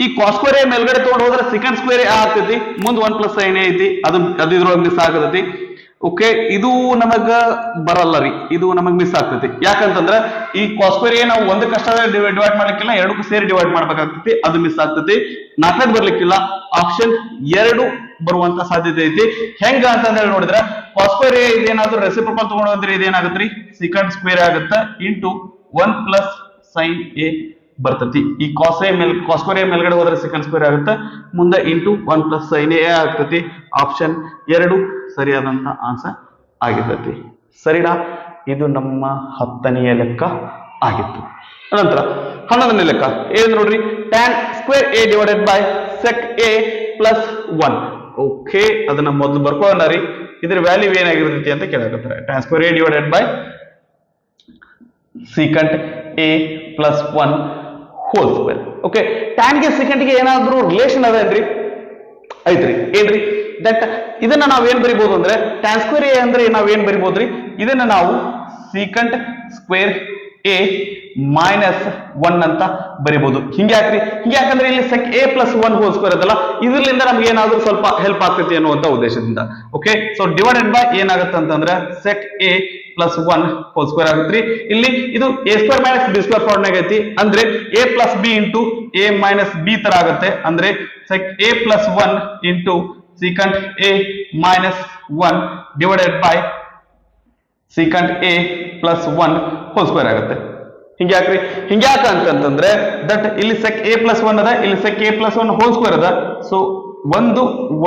ಈ ಕಾಸ್ ಸ್ಕ್ವೇರ್ ಎ ಮೇಲ್ಗಡೆ ತಗೊಂಡು ಹೋದ್ರೆ ಸೆಕೆಂಡ್ ಸ್ಕ್ವೇರ್ ಎ ಆಗ್ತೈತಿ, ಮುಂದ್ 1 ಪ್ಲಸ್ ಸೈನ್ ಎ ಐತಿ, ಅದು ಇದ್ರೊಳಗೆ ಮಿಸ್ ಆಗತೈತಿ. ಓಕೆ, ಇದು ನಮಗ ಬರಲ್ಲ ರೀ, ಇದು ನಮಗ್ ಮಿಸ್ ಆಗ್ತೈತಿ. ಯಾಕಂತಂದ್ರ ಈ ಕಾಸ್ ಸ್ಕ್ವೇರ್ ಎ ನಾವು ಒಂದಕ್ಕಷ್ಟ ಡಿವೈಡ್ ಮಾಡ್ಲಿಕ್ಕಿಲ್ಲ, ಎರಡಕ್ಕೂ ಸೇರಿ ಡಿವೈಡ್ ಮಾಡ್ಬೇಕಾಗ್ತೈತಿ, ಅದು ಮಿಸ್ ಆಗ್ತೈತಿ. ನಾಲ್ಕನೇದು ಬರ್ಲಿಕ್ಕಿಲ್ಲ, ಆಪ್ಷನ್ 2 ಬರುವಂತ ಸಾಧ್ಯತೆ ಐತಿ. ಹೆಂಗ ಅಂತ ಹೇಳಿ ನೋಡಿದ್ರೆ ಕಾಸ್ ಸ್ಕ್ವೇರ್ ಎ ಇದೇನಾದ್ರೂ ರೆಸಿಪ್ರೋಕಲ್ ತಗೊಂಡು ಅಂದ್ರೆ ಇದೇನಾಗತ್ರಿ ಸೆಕೆಂಡ್ ಸ್ಕ್ವೇರ್ ಆಗುತ್ತೆ ಇಂಟು 1 ಪ್ಲಸ್ ಸೈನ್ ಎ ಬರ್ತತಿ. ಈ ಕಾಸ್ ಸ್ಕ್ವೇರ್ ಎ ಮೇಲ್ಗಡೆ ಹೋದ್ರೆ ಸೆಕೆಂಡ್ ಸ್ಕ್ವೇರ್ ಆಗುತ್ತೆ, ಮುಂದೆ ಇಂಟು 1 ಪ್ಲಸ್ ಸೈನ್ ಎ ಆಗ್ತತಿ. ಆಪ್ಷನ್ 2 ಸರಿಯಾದಂತ ಆನ್ಸರ್ ಆಗಿರ್ತತಿ. ಸರಿನಾ? ಇದು ನಮ್ಮ 10ನೆಯ ಲೆಕ್ಕ ಆಗಿತ್ತು. ನಂತರ 11ನೇ ಲೆಕ್ಕ ಏನ್ ನೋಡ್ರಿ, tan square A divided by sec a plus 1. Okay, ಅದನ್ನ ಮೊದಲು ಬರ್ಕೋಣ ರೀ. ಇದ್ರ ವ್ಯಾಲ್ಯೂ ಏನಾಗಿರ್ತೈತಿ ಅಂತ ಕೇಳಕತ್ತಾರೆ. tan square A divided by secant a plus 1 whole square. Okay, tan ಗೆ secant ಗೆ ಏನಾದ್ರೂ ರಿಲೇಷನ್ ಅದೇನ್ರಿ? ಐತ್ರಿ. ಏನ್ರಿ? ದಟ್ ಇದನ್ನ ನಾವ್ ಏನ್ ಬರಿಬಹುದು ಅಂದ್ರೆ tan ಸ್ಕ್ವೇರ್ ಎ ಅಂದ್ರೆ ನಾವ್ ಏನ್ ಬರಿಬಹುದ್ರಿ, ಇದನ್ನ ನಾವು secant ಸ್ಕ್ವೇರ್ ಎ ಮೈನಸ್ 1 ಅಂತ ಬರಿಬಹುದು. ಹಿಂಗ್ಯಾಕಂದ್ರೆ ಇಲ್ಲಿ sec a plus 1 whole square ಅದಲ್ಲ, ಇದರಿಂದ ನಮ್ಗೆ ಏನಾದ್ರೂ ಸ್ವಲ್ಪ ಹೆಲ್ಪ್ ಆಗ್ತೈತಿ ಅನ್ನುವಂತ ಉದ್ದೇಶದಿಂದ. ಓಕೆ, ಸೊ ಡಿವೈಡೆಡ್ ಬೈ ಏನಾಗುತ್ತೆ ಅಂತಂದ್ರೆ sec a plus 1 whole square ಆಗುತ್ತೆ. ಇಲ್ಲಿ ಇದು a square minus B square form ನಾಗ ಐತಿ, ಅಂದ್ರೆ a plus B into a minus B ತರ ಆಗುತ್ತೆ. ಅಂದ್ರೆ sec a plus 1 into secant a minus 1 divided by secant a plus 1 whole square ಆಗುತ್ತೆ. ಹಿಂಗ್ಯಾಕ ಅಂತಂದ್ರೆ ದಟ್ ಇಲ್ಲಿ sec a ಪ್ಲಸ್ 1 ಅದ, ಇಲ್ಲಿ sec a plus 1 whole square ಅದ. ಸೊ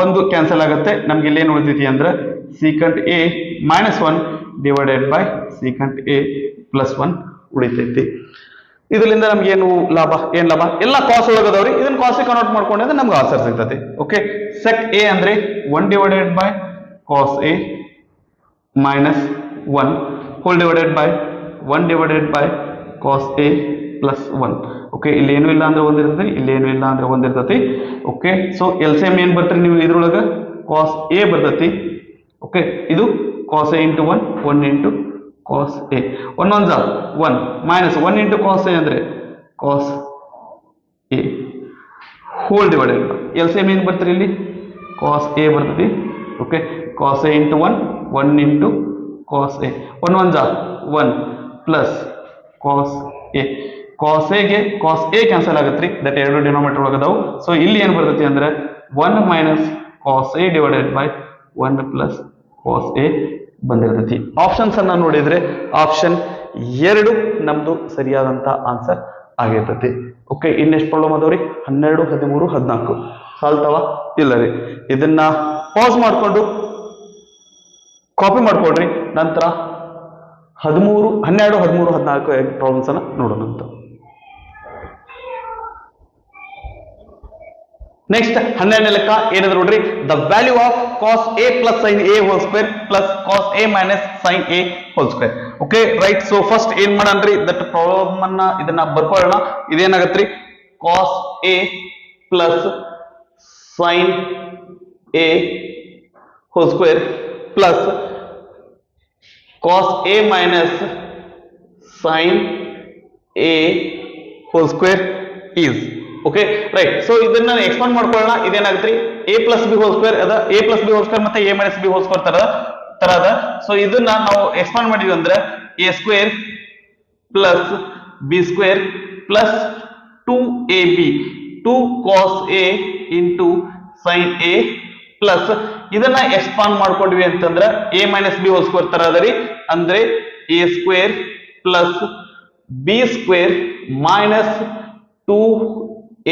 ಒಂದು ಕ್ಯಾನ್ಸಲ್ ಆಗುತ್ತೆ, ನಮ್ಗೆ ಇಲ್ಲಿ ಏನ್ ಉಳಿತೈತಿ ಅಂದ್ರೆ secant a minus 1 divided by secant a plus 1 ಉಳಿತೈತಿ. ಇದರಿಂದ ನಮ್ಗೆ ಏನು ಲಾಭ? ಎಲ್ಲ ಕಾಸ್ ಒಳಗದವ್ರಿ, ಇದನ್ನ ಕಾಸ್ ಕನ್ವರ್ಟ್ ಮಾಡ್ಕೊಂಡ್ರೆ ನಮ್ಗೆ ಆನ್ಸರ್ ಸಿಗ್ತೈತಿ. ಓಕೆ, sec a ಅಂದ್ರೆ 1 divided by cos a minus 1 whole divided by 1 divided by cos a plus 1. Okay, ಇಲ್ಲಿ ಏನು ಇಲ್ಲ ಅಂದ್ರೆ ಒಂದಿರ್ತೈತಿ, ಇಲ್ಲಿ ಏನು ಇಲ್ಲ ಅಂದ್ರೆ ಒಂದಿರ್ತೈತಿ. ಓಕೆ, ಸೊ LCM ಏನ್ ಬರ್ತೀರಿ ನೀವು ಇದ್ರೊಳಗ cos a ಬರ್ತೈತಿ. ಓಕೆ, ಇದು cos a into 1 into cos a, 1 1 minus 1 into cos a ಅಂದ್ರೆ cos a hole divided by LCM ಏನ್ ಬರ್ತೀರಿ ಇಲ್ಲಿ cos a ಬರ್ತೈತಿ. Okay, cos a into 1 into cos a, 1 1 plus cos a. cos a ಗೆ cos a ಕ್ಯಾನ್ಸಲ್ ಆಗತ್ರಿ, ದಟ್ ಎರಡು ಡಿನೋಮಿನೇಟರ್ ಒಳಗದಾವು. ಸೊ ಇಲ್ಲಿ ಏನ್ ಬರ್ತೈತಿ ಅಂದ್ರೆ 1 minus cos a divided by 1 plus cos a ಬಂದಿರ್ತೈತಿ. Options ಅನ್ನ ನೋಡಿದ್ರೆ ಆಪ್ಷನ್ 2 ನಮ್ದು ಸರಿಯಾದಂತ ಆನ್ಸರ್ ಆಗಿರ್ತೈತಿ. ಓಕೆ, ಇನ್ನೆಷ್ಟು ಪ್ರಾಬ್ಲಮ್ ಅದಾವ್ರಿ? 12, 13, 14 ಸಾಲ್ತವ ಇಲ್ಲ ರೀ. ಇದನ್ನ ಪಾಸ್ ಮಾಡ್ಕೊಂಡು ಕಾಪಿ ಮಾಡ್ಕೊಳ್ರಿ, ನಂತರ 12, 13, 14 ಪ್ರಾಬ್ಲಮ್ಸ್ ಅನ್ನ ನೋಡೋಣ ಅಂತ. ನೆಕ್ಸ್ಟ್ 12ನೇ ಲೆಕ್ಕ ಏನಂದ್ರೆ ನೋಡ್ರಿ, the value of cos a plus sin a hole square plus cos a minus sin a whole square. Okay, right. So first ಏನ್ ಮಾಡನ್ರಿ, ದಟ್ ಪ್ರಾಬ್ಲಮ್ ಅನ್ನ ಇದನ್ನ ಬರ್ಕೊಳ್ಳೋಣ. ಇದೇನಾಗತ್ರಿ, cos a plus sin a hole square plus cos a minus sin a whole square is. Okay, right. So ಇದನ್ನ ಎಕ್ಸ್ಪಾಂಡ್ ಮಾಡ್ಕೊಳ್ಳೋಣ. ಇದೇನಾಗುತ್ತೆ, a plus B whole square ಅದ, a plus B whole square ಮತ್ತೆ a minus B whole square ತರ ಅದ. ಸೊ ಇದನ್ನ ನಾವು ಎಕ್ಸ್ಪಾಂಡ್ ಮಾಡಿದ್ವಿ ಅಂದ್ರೆ a square plus B square plus 2ab 2 cos a into sin a plus ಇದನ್ನ ಎಕ್ಸ್ಪಾಂಡ್ ಮಾಡ್ಕೊಂಡ್ವಿ ಅಂತಂದ್ರೆ a minus B whole square ತರ ಅದರಿ, ಅಂದ್ರೆ a square plus B square minus 2ab.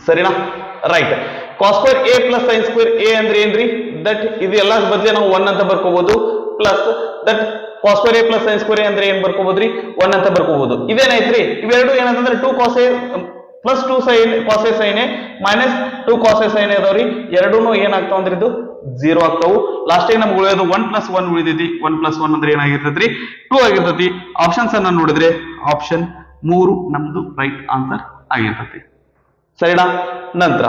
ಸರಿನಾ? Right. cos square a plus sin square a ಅಂದ್ರೆ ಏನ್ರಿ, ದಟ್ ಇದು ಎಲ್ಲ ಬದಲಿ ನಾವು 1 ಅಂತ ಬರ್ಕೋಬಹುದು. Plus that cos square a plus sin square a ಅಂದ್ರೆ ಏನ್ ಬರ್ಕೋಬಹುದ್ರಿ, 1 ಅಂತ ಬರ್ಕೋಬಹುದು. ಇದೇನೈತ್ರಿ, ಇವೆರಡು ಏನಂತಂದ್ರೆ 2 cos a plus 2 sin cos a sin a minus 2 cos a sin a ಅದಾವ್ರಿ. ಎರಡೂನು ಏನಾಗ್ತಾವ ಅಂದ್ರೆ ಇದು 0 ಆಗ್ತಾವು. ಲಾಸ್ಟ್ ಟೈಮ್ ನಮ್ಗೆ ಉಳಿಯೋದು 1 ಪ್ಲಸ್ 1 ಉಳಿದೈತಿ. 1 ಪ್ಲಸ್ 1 ಅಂದ್ರೆ ಏನಾಗಿರ್ತೈತ್ರಿ, 2 ಆಗಿರ್ತೈತಿ. ಆಪ್ಷನ್ಸ್ ಅನ್ನ ನೋಡಿದ್ರೆ ಆಪ್ಷನ್ 3 ನಮ್ದು ರೈಟ್ ಆನ್ಸರ್ ಆಗಿರ್ತೈತಿ. ಸರಿನಾ? ನಂತರ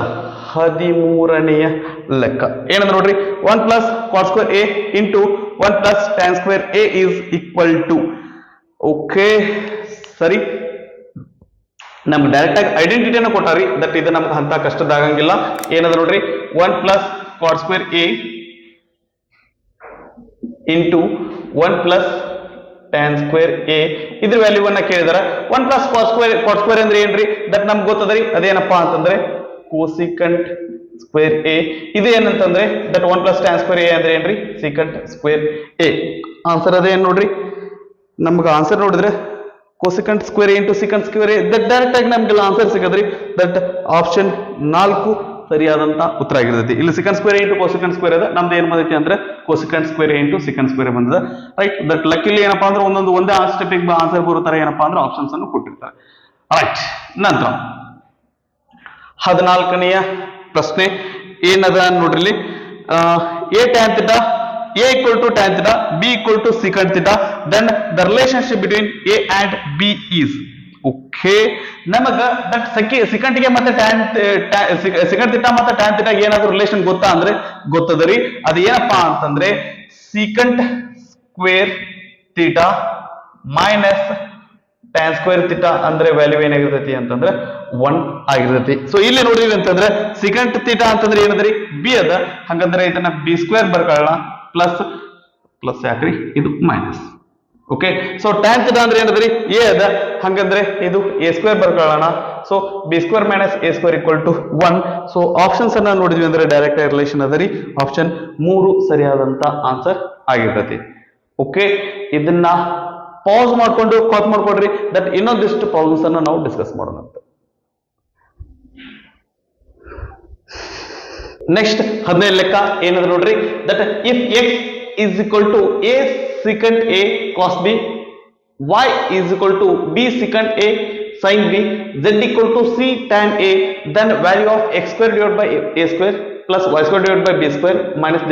13ನೆಯ ಲೆಕ್ಕ ಏನಂದ್ರೆ ನೋಡ್ರಿ, 1 plus cos square a into 1 plus tan square a is equal to. Okay, ಸರಿ. ನಮ್ಗೆ ಡೈರೆಕ್ಟ್ ಆಗಿ ಐಡೆಂಟಿಟಿಯನ್ನು ಕೊಟ್ಟಾರಿ, ದಟ್ ಇದು ನಮ್ಗೆ ಅಂತ ಕಷ್ಟದಾಗಂಗಿಲ್ಲ. ಏನದ ನೋಡ್ರಿ, 1 plus cot square A into 1 plus tan square A, ಇದ್ರ ವ್ಯಾಲ್ಯೂವನ್ನ ಕೇಳಿದಾರ. 1 ಪ್ಲಸ್ ಕಾಟ್ ಸ್ಕ್ವೇರ್ ಅಂದ್ರೆ ಏನ್ರಿ, ದಟ್ ನಮ್ಗೆ ಗೊತ್ತದ್ರಿ, ಅದೇನಪ್ಪಾ ಅಂತಂದ್ರೆ ಕೋಸಿಕಂಟ್ ಸ್ಕ್ವೇರ್ ಎ. ಇದು ಏನಂತಂದ್ರೆ that 1 plus tan square A ಅಂದ್ರೆ ಏನ್ರಿ, ಸಿಕಂಟ್ ಸ್ಕ್ವೇರ್ ಎ. ಆನ್ಸರ್ ಅದೇನ್ ನೋಡ್ರಿ, ನಮ್ಗೆ ಆನ್ಸರ್ ನೋಡಿದ್ರೆ cosecant square into secant square a, that direct ಆಗಿ ನಮ್ಗೆಲ್ಲ ಆನ್ಸರ್ ಸಿಗದ್ರಿ. ದಟ್ ಆಪ್ಷನ್ 4 ಸರಿಯಾದಂತ ಉತ್ತರ ಆಗಿರ್ತೈತಿ. ಇಲ್ಲಿ secant square into cosecant square ಅದ, ನಮ್ದು ಏನ್ ಬಂದೈತಿ ಅಂದ್ರೆ cosecant square into secant square ಬಂದದ, ರೈಟ್. ದಟ್ ಲಕ್ಕಿಲಿ ಏನಪ್ಪಾ ಅಂದ್ರೆ ಒಂದೇ ಸ್ಟೆಪ್ ಆನ್ಸರ್ ಬರುತ್ತಾರೆ, ಏನಪ್ಪಾ ಅಂದ್ರೆ ಆಪ್ಷನ್ಸ್ ಅನ್ನು ಕೊಟ್ಟಿರ್ತಾರೆ, ರೈಟ್. ನಂತರ 14ನೆಯ ಪ್ರಶ್ನೆ ಏನದ ನೋಡ್ರಿ, A tan theta, A equal to tan theta, B equal to secant theta, then the relationship between A and B is. Okay, ನಮಗ ದಟ್ ಸಿಕಂಟ್ ಗೆ ಮತ್ತೆ ಸಿಕಂಟ್ ಥೀಟಾ ಮತ್ತೆ ಟ್ಯಾನ್ ಥೀಟಾ ಏನಾದ್ರು ರಿಲೇಷನ್ ಗೊತ್ತಾ ಅಂದ್ರೆ ಗೊತ್ತದರಿ. ಅದು ಏನಪ್ಪಾ ಅಂತಂದ್ರೆ secant square theta minus tan square theta ಅಂದ್ರೆ ವ್ಯಾಲ್ಯೂ ಏನಾಗಿರ್ತೈತಿ ಅಂತಂದ್ರೆ 1 ಆಗಿರ್ತೈತಿ. ಸೊ ಇಲ್ಲಿ ನೋಡ್ರಿ ಅಂತಂದ್ರೆ ಸಿಕಂಟ್ ಥೀಟಾ ಅಂತಂದ್ರೆ ಏನದ್ರಿ, ಬಿ ಅದ, ಹಂಗಂದ್ರೆ ಇದನ್ನ ಬಿ ಸ್ಕ್ವೇರ್ ಬರ್ಕೊಳ್ಳೋಣ, ಪ್ಲಸ್ ಯಾಕ್ರಿ ಇದು minus. Okay, so tan theta ಅಂದ್ರೆ ಏನದ್ರಿ, ಎ ಅದ, ಹಂಗಂದ್ರೆ ಇದು ಎ ಸ್ಕ್ವೇರ್ ಬರ್ಕೊಳ್ಳೋಣ. So b square minus a square equal to 1. So options ಅನ್ನ ನೋಡಿದ್ವಿ ಅಂದ್ರೆ ಡೈರೆಕ್ಟ್ ರಿಲೇಷನ್ ಅದರಿ. ಆಪ್ಷನ್ 3 ಸರಿಯಾದಂತ ಆನ್ಸರ್ ಆಗಿರ್ತೈತಿ. ಓಕೆ, ಇದನ್ನ ಪಾಸ್ ಮಾಡ್ಕೊಂಡು ಕಾತ್ ಮಾಡ್ಕೊಡ್ರಿ, ದಟ್ ಇನ್ನೊಂದಿಷ್ಟು ಪ್ರಾಬ್ಲಮ್ಸ್ ಅನ್ನ ನಾವು ಡಿಸ್ಕಸ್ ಮಾಡೋಣ. ನೆಕ್ಸ್ಟ್ 15 ಲೆಕ್ಕ ಏನಂದ್ರೆ ನೋಡ್ರಿ, that if x is equal to a secant a cos b, y is equal to b secant a sin b, z equal to c tan a, then value of x square divided by a square plus y square divided by b square minus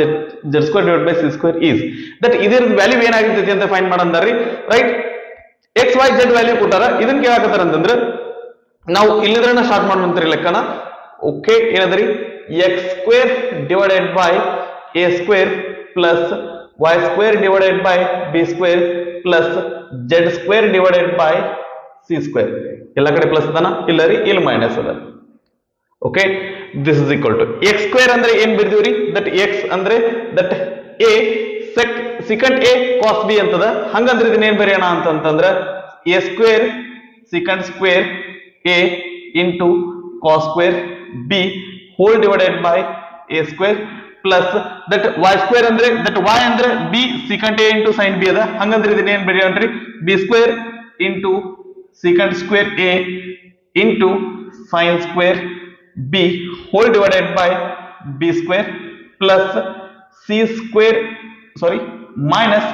z square divided by c square is. That ಇದರ ವ್ಯಾಲ್ಯೂ ಏನಾಗಿರ್ತೈತಿ ಅಂತ ಫೈಂಡ್ ಮಾಡಂದಾರಿ, right. x y z value ಕೊಟ್ಟಾರ, ಇದನ್ನ ಕೇಳಾಕತ್ತಾರ ಅಂತಂದ್ರೆ ನಾವು ಇಲ್ಲಿಂದ ಸ್ಟಾರ್ಟ್ ಮಾಡುವಂತ್ರಿ ಲೆಕ್ಕನ. ಓಕೆ, ಏನದ್ರಿ, x square divided by a square plus y square divided by b square plus z square divided by c square. ಎಲ್ಲ ಕಡೆ ಪ್ಲಸ್ ಅದನ, ಇಲ್ಲ ರೀ, ಇಲ್ಲಿ ಮೈನಸ್ ಅದ. Okay, this is equal to x square ಅಂದ್ರೆ ಏನ್ ಬರ್ದೀವ್ರಿ, ದಟ್ x ಅಂದ್ರೆ that a secant a cos b ಅಂತದ, ಹಂಗಂದ್ರೆ ಇದನ್ನ ಏನ್ ಬರೆಯೋಣ ಅಂತಂದ್ರೆ a square secant square a into cos square b whole divided by a square plus that y square ಅಂದ್ರೆ that y ಅಂದ್ರೆ b secant a into sin b ಅದ, ಹಂಗಂದ್ರೆ ಇದನ್ನ ಏನ್ ಬರೆಯೋಣ್ರಿ, b square into secant square a into sin square b whole divided by b square plus c square minus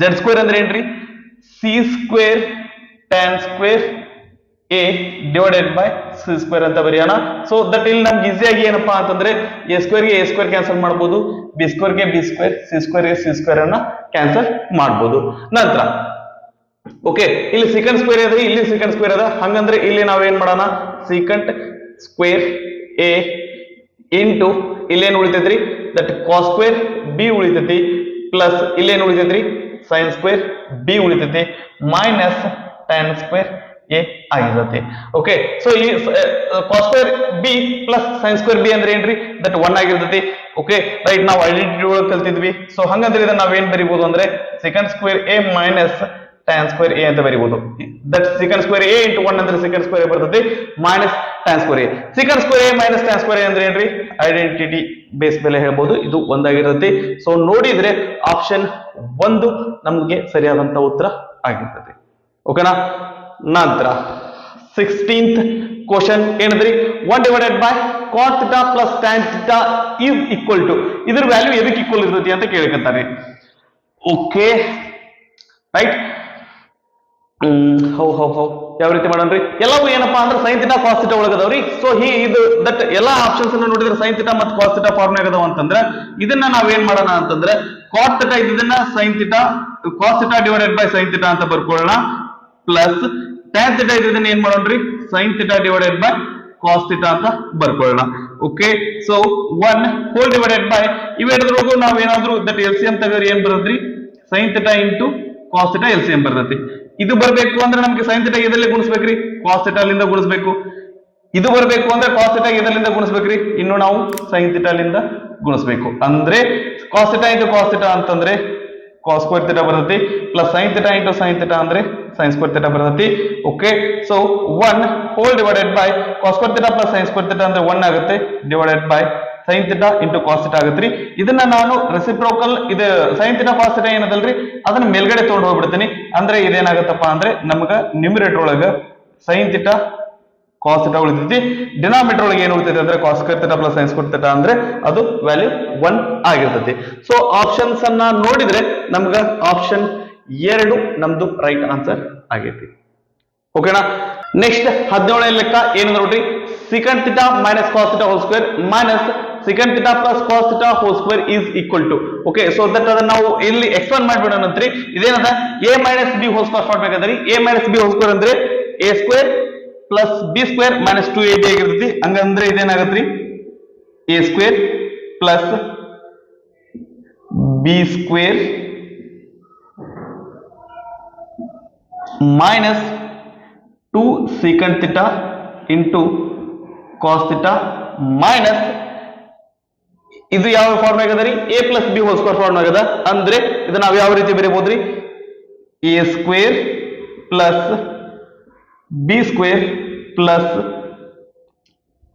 z square ಅಂದ್ರೆ ಏನ್ರಿ, c square tan square a divided by c square ಅಂತ ಬರೆಯೋಣ. ಸೊ ದಟ್ ಇಲ್ಲಿ ನಮ್ಗೆ ಈಸಿಯಾಗಿ ಏನಪ್ಪಾ ಅಂತಂದ್ರೆ a square ಗೆ a square ಕ್ಯಾನ್ಸಲ್ ಮಾಡಬಹುದು, b square ಗೆ b square, c square ಗೆ c square ಅನ್ನ ಕ್ಯಾನ್ಸಲ್ ಮಾಡಬಹುದು. ನಂತರ ಓಕೆ, ಇಲ್ಲಿ secant square ಅದ, ಇಲ್ಲಿ secant square ಅದ, ಹಂಗಂದ್ರೆ ಇಲ್ಲಿ ನಾವೇನ್ ಮಾಡೋಣ, secant square a ಇಂಟು ಇಲ್ಲೇನ್ ಉಳಿತೈತ್ರಿ, ದಟ್ cos square b ಉಳಿತೈತಿ, ಪ್ಲಸ್ ಇಲ್ಲೇನ್ ಉಳಿತೈತ್ರಿ, sin square b ಉಳಿತೈತಿ, ಮೈನಸ್ tan square a ಆಗಿರುತ್ತೆ. ಓಕೆ, ಸೊ ಈ cos square b plus sin square b ಅಂದ್ರೆ ಏನ್ರಿ, ದಟ್ 1 ಆಗಿರ್ತೈತಿ. ಓಕೆ, ರೈಟ್, ನಾವು ಐಡೆಂಟಿಟಿ ಒಳಗೆ ಕಲ್ತಿದ್ವಿ. ಸೊ ಹಂಗಂದ್ರೆ ಇದನ್ನ ನಾವೇನ್ ಬರಿಬಹುದು ಅಂದ್ರೆ secant square a minus tan square a ಅಂತ ಬರಿಬಹುದು. That secant square a into 1 ಅಂದ್ರೆ secant square a ಬರ್ತೈತಿ, minus tan square a. secant square a minus tan square a ಅಂದ್ರೆ ಏನ್ರಿ, ಐಡೆಂಟಿಟಿ ಬೇಸ್ ಮೇಲೆ ಹೇಳ್ಬೋದು, ಇದು ಒಂದಾಗಿರ್ತೈತಿ. ಸೊ ನೋಡಿದ್ರೆ ಆಪ್ಷನ್ 1 ನಮ್ಗೆ ಸರಿಯಾದಂತ ಉತ್ತರ ಆಗಿರ್ತೈತಿ. ಓಕೆನಾ. ನಂತರ 16th ಕ್ವಶನ್ ಏನಂದ್ರಿ, 1 divided by cot theta plus tan theta is equal to, ಇದ್ರ ವ್ಯಾಲ್ಯೂ ಎದಕ್ಕೆ ಈಕ್ವಲ್ ಇರ್ತೈತಿ ಅಂತ ಕೇಳಕತ್ತಾರೆ. Okay, right. ಹೌ ಯಾವ ರೀತಿ ಮಾಡೋಣ್ರಿ, ಎಲ್ಲವೂ ಏನಪ್ಪಾ ಅಂದ್ರೆ sin theta cos theta ಒಳಗದವ್ರಿ. ಸೊ ಇದು ದಟ್ ಎಲ್ಲಾ ಆಪ್ಷನ್ಸ್ ಅನ್ನ ನೋಡಿದ್ರೆ sin theta ಮತ್ತು cos theta ಫಾರ್ಮ್ ಆಗದವ ಅಂತಂದ್ರೆ ಇದನ್ನ ನಾವೇನ್ ಮಾಡೋಣ ಅಂತಂದ್ರೆ cot theta ಇದನ್ನ sin theta cos theta divided by sin theta ಅಂತ ಬರ್ಕೊಳ್ಳೋಣ, ಪ್ಲಸ್ tan theta ಇದನ್ನ ಏನ್ ಮಾಡೋಣ್ರಿ, sin theta divided by cos theta ಅಂತ ಬರ್ಕೊಳ್ಳೋಣ. Okay, so 1 whole divided by ಇವೆರಡರೊಳಗೂ ನಾವೇನಾದ್ರೂ ದಟ್ LCM ತೆಗೆದ್ರೆ ಏನ್ ಬರೋದ್ರಿ, sin theta into cos theta LCM ಬರ್ತೈತಿ. ಇದು ಬರ್ಬೇಕು ಅಂದ್ರೆ ನಮ್ಗೆ sin ಥೀಟಾ ಎದರಲ್ಲಿ ಗುಣಿಸ್ಬೇಕ್ರಿ, ಕಾಸ್ ಥೀಟಾ ಲಿಂದ ಗುಣಿಸ್ಬೇಕು. ಇದು ಬರ್ಬೇಕು ಅಂದ್ರೆ ಕಾಸ್ ಥೀಟಾ ಎದರಿಂದ ಗುಣಿಸ್ಬೇಕ್ರಿ, ಇನ್ನು ನಾವು sin ಥೀಟಾ ಲಿಂದ ಗುಣಿಸ್ಬೇಕು. ಅಂದ್ರೆ cos theta into cos theta ಅಂತಂದ್ರೆ ಕಾಸ್ ಸ್ಕ್ವೇರ್ ಥೀಟಾ ಬರ್ತೈತಿ, plus sin theta into sin theta ಅಂದ್ರೆ sin ಸ್ಕ್ವೇರ್ ಥೀಟಾ ಬರ್ತೈತಿ. Okay, so 1 whole divided by cos square theta plus sin square theta ಅಂದ್ರೆ 1 ಆಗುತ್ತೆ, divided by sin theta into cos theta ಆಗುತ್ತೆ. ಇದನ್ನ ನಾನು ರೆಸಿಪ್ರೋಕಲ್ ಇದು sin ಥೀಟಾ ಕಾಸ್ ಥೀಟಾ ಏನದಲ್ರಿ ಅದನ್ನ ಮೇಲ್ಗಡೆ ತಗೊಂಡು ಹೋಗ್ಬಿಡ್ತೀನಿ. ಅಂದ್ರೆ ಇದೇನಾಗತ್ತಪ್ಪ ಅಂದ್ರೆ ನಮ್ಗ ನ್ಯೂಮರೇಟರ್ ಒಳಗ sin ಥೀಟಾ ಕಾಸ್ ಥೀಟಾ ಉಳಿತೈತಿ, ಡಿನಾಮಿನೇಟರ್ ಒಳಗೆ ಏನು ಉಳಿತೈತಿ ಅಂದ್ರೆ cos square theta plus sin square theta ಅಂದ್ರೆ ಅದು ವ್ಯಾಲ್ಯೂ 1 ಆಗಿರ್ತೈತಿ. ಸೊ ಆಪ್ಷನ್ಸ್ ಅನ್ನ ನೋಡಿದ್ರೆ ನಮ್ಗ ಆಪ್ಷನ್ 2 ನಮ್ದು ರೈಟ್ ಆನ್ಸರ್ ಆಗೈತಿ. ಓಕೆನಾ. ನೆಕ್ಸ್ಟ್ 17ನೇ ಲೆಕ್ಕ ಏನು ನೋಡ್ರಿ, secant theta minus cos theta whole square minus secant theta plus cos theta whole square is equal to. Okay, so that ಅದನ್ನ ನಾವು ಇಲ್ಲಿ ಎಕ್ಸ್ಪ್ಲೇನ್ ಮಾಡ್ಬಿಡೋಣ ಅಂತ್ರಿ. ಇದೇನದ a minus b whole square ಮಾಡ್ಬೇಕಾದ್ರಿ, a minus b whole square ಅಂದ್ರೆ a square plus b square minus 2ab ಆಗಿರ್ತೈತಿ. ಹಂಗಂದ್ರೆ ಇದೇನಾಗತ್ರಿ a square plus b square minus 2 secant theta into cos theta minus ಇದು ಯಾವ ಫಾರ್ಮ್ ಆಗದರಿ, a plus b whole square form ಆಗದ. ಅಂದ್ರೆ ಇದು ನಾವು ಯಾವ ರೀತಿ ಬರೀಬಹುದ್ರಿ, a square plus b square plus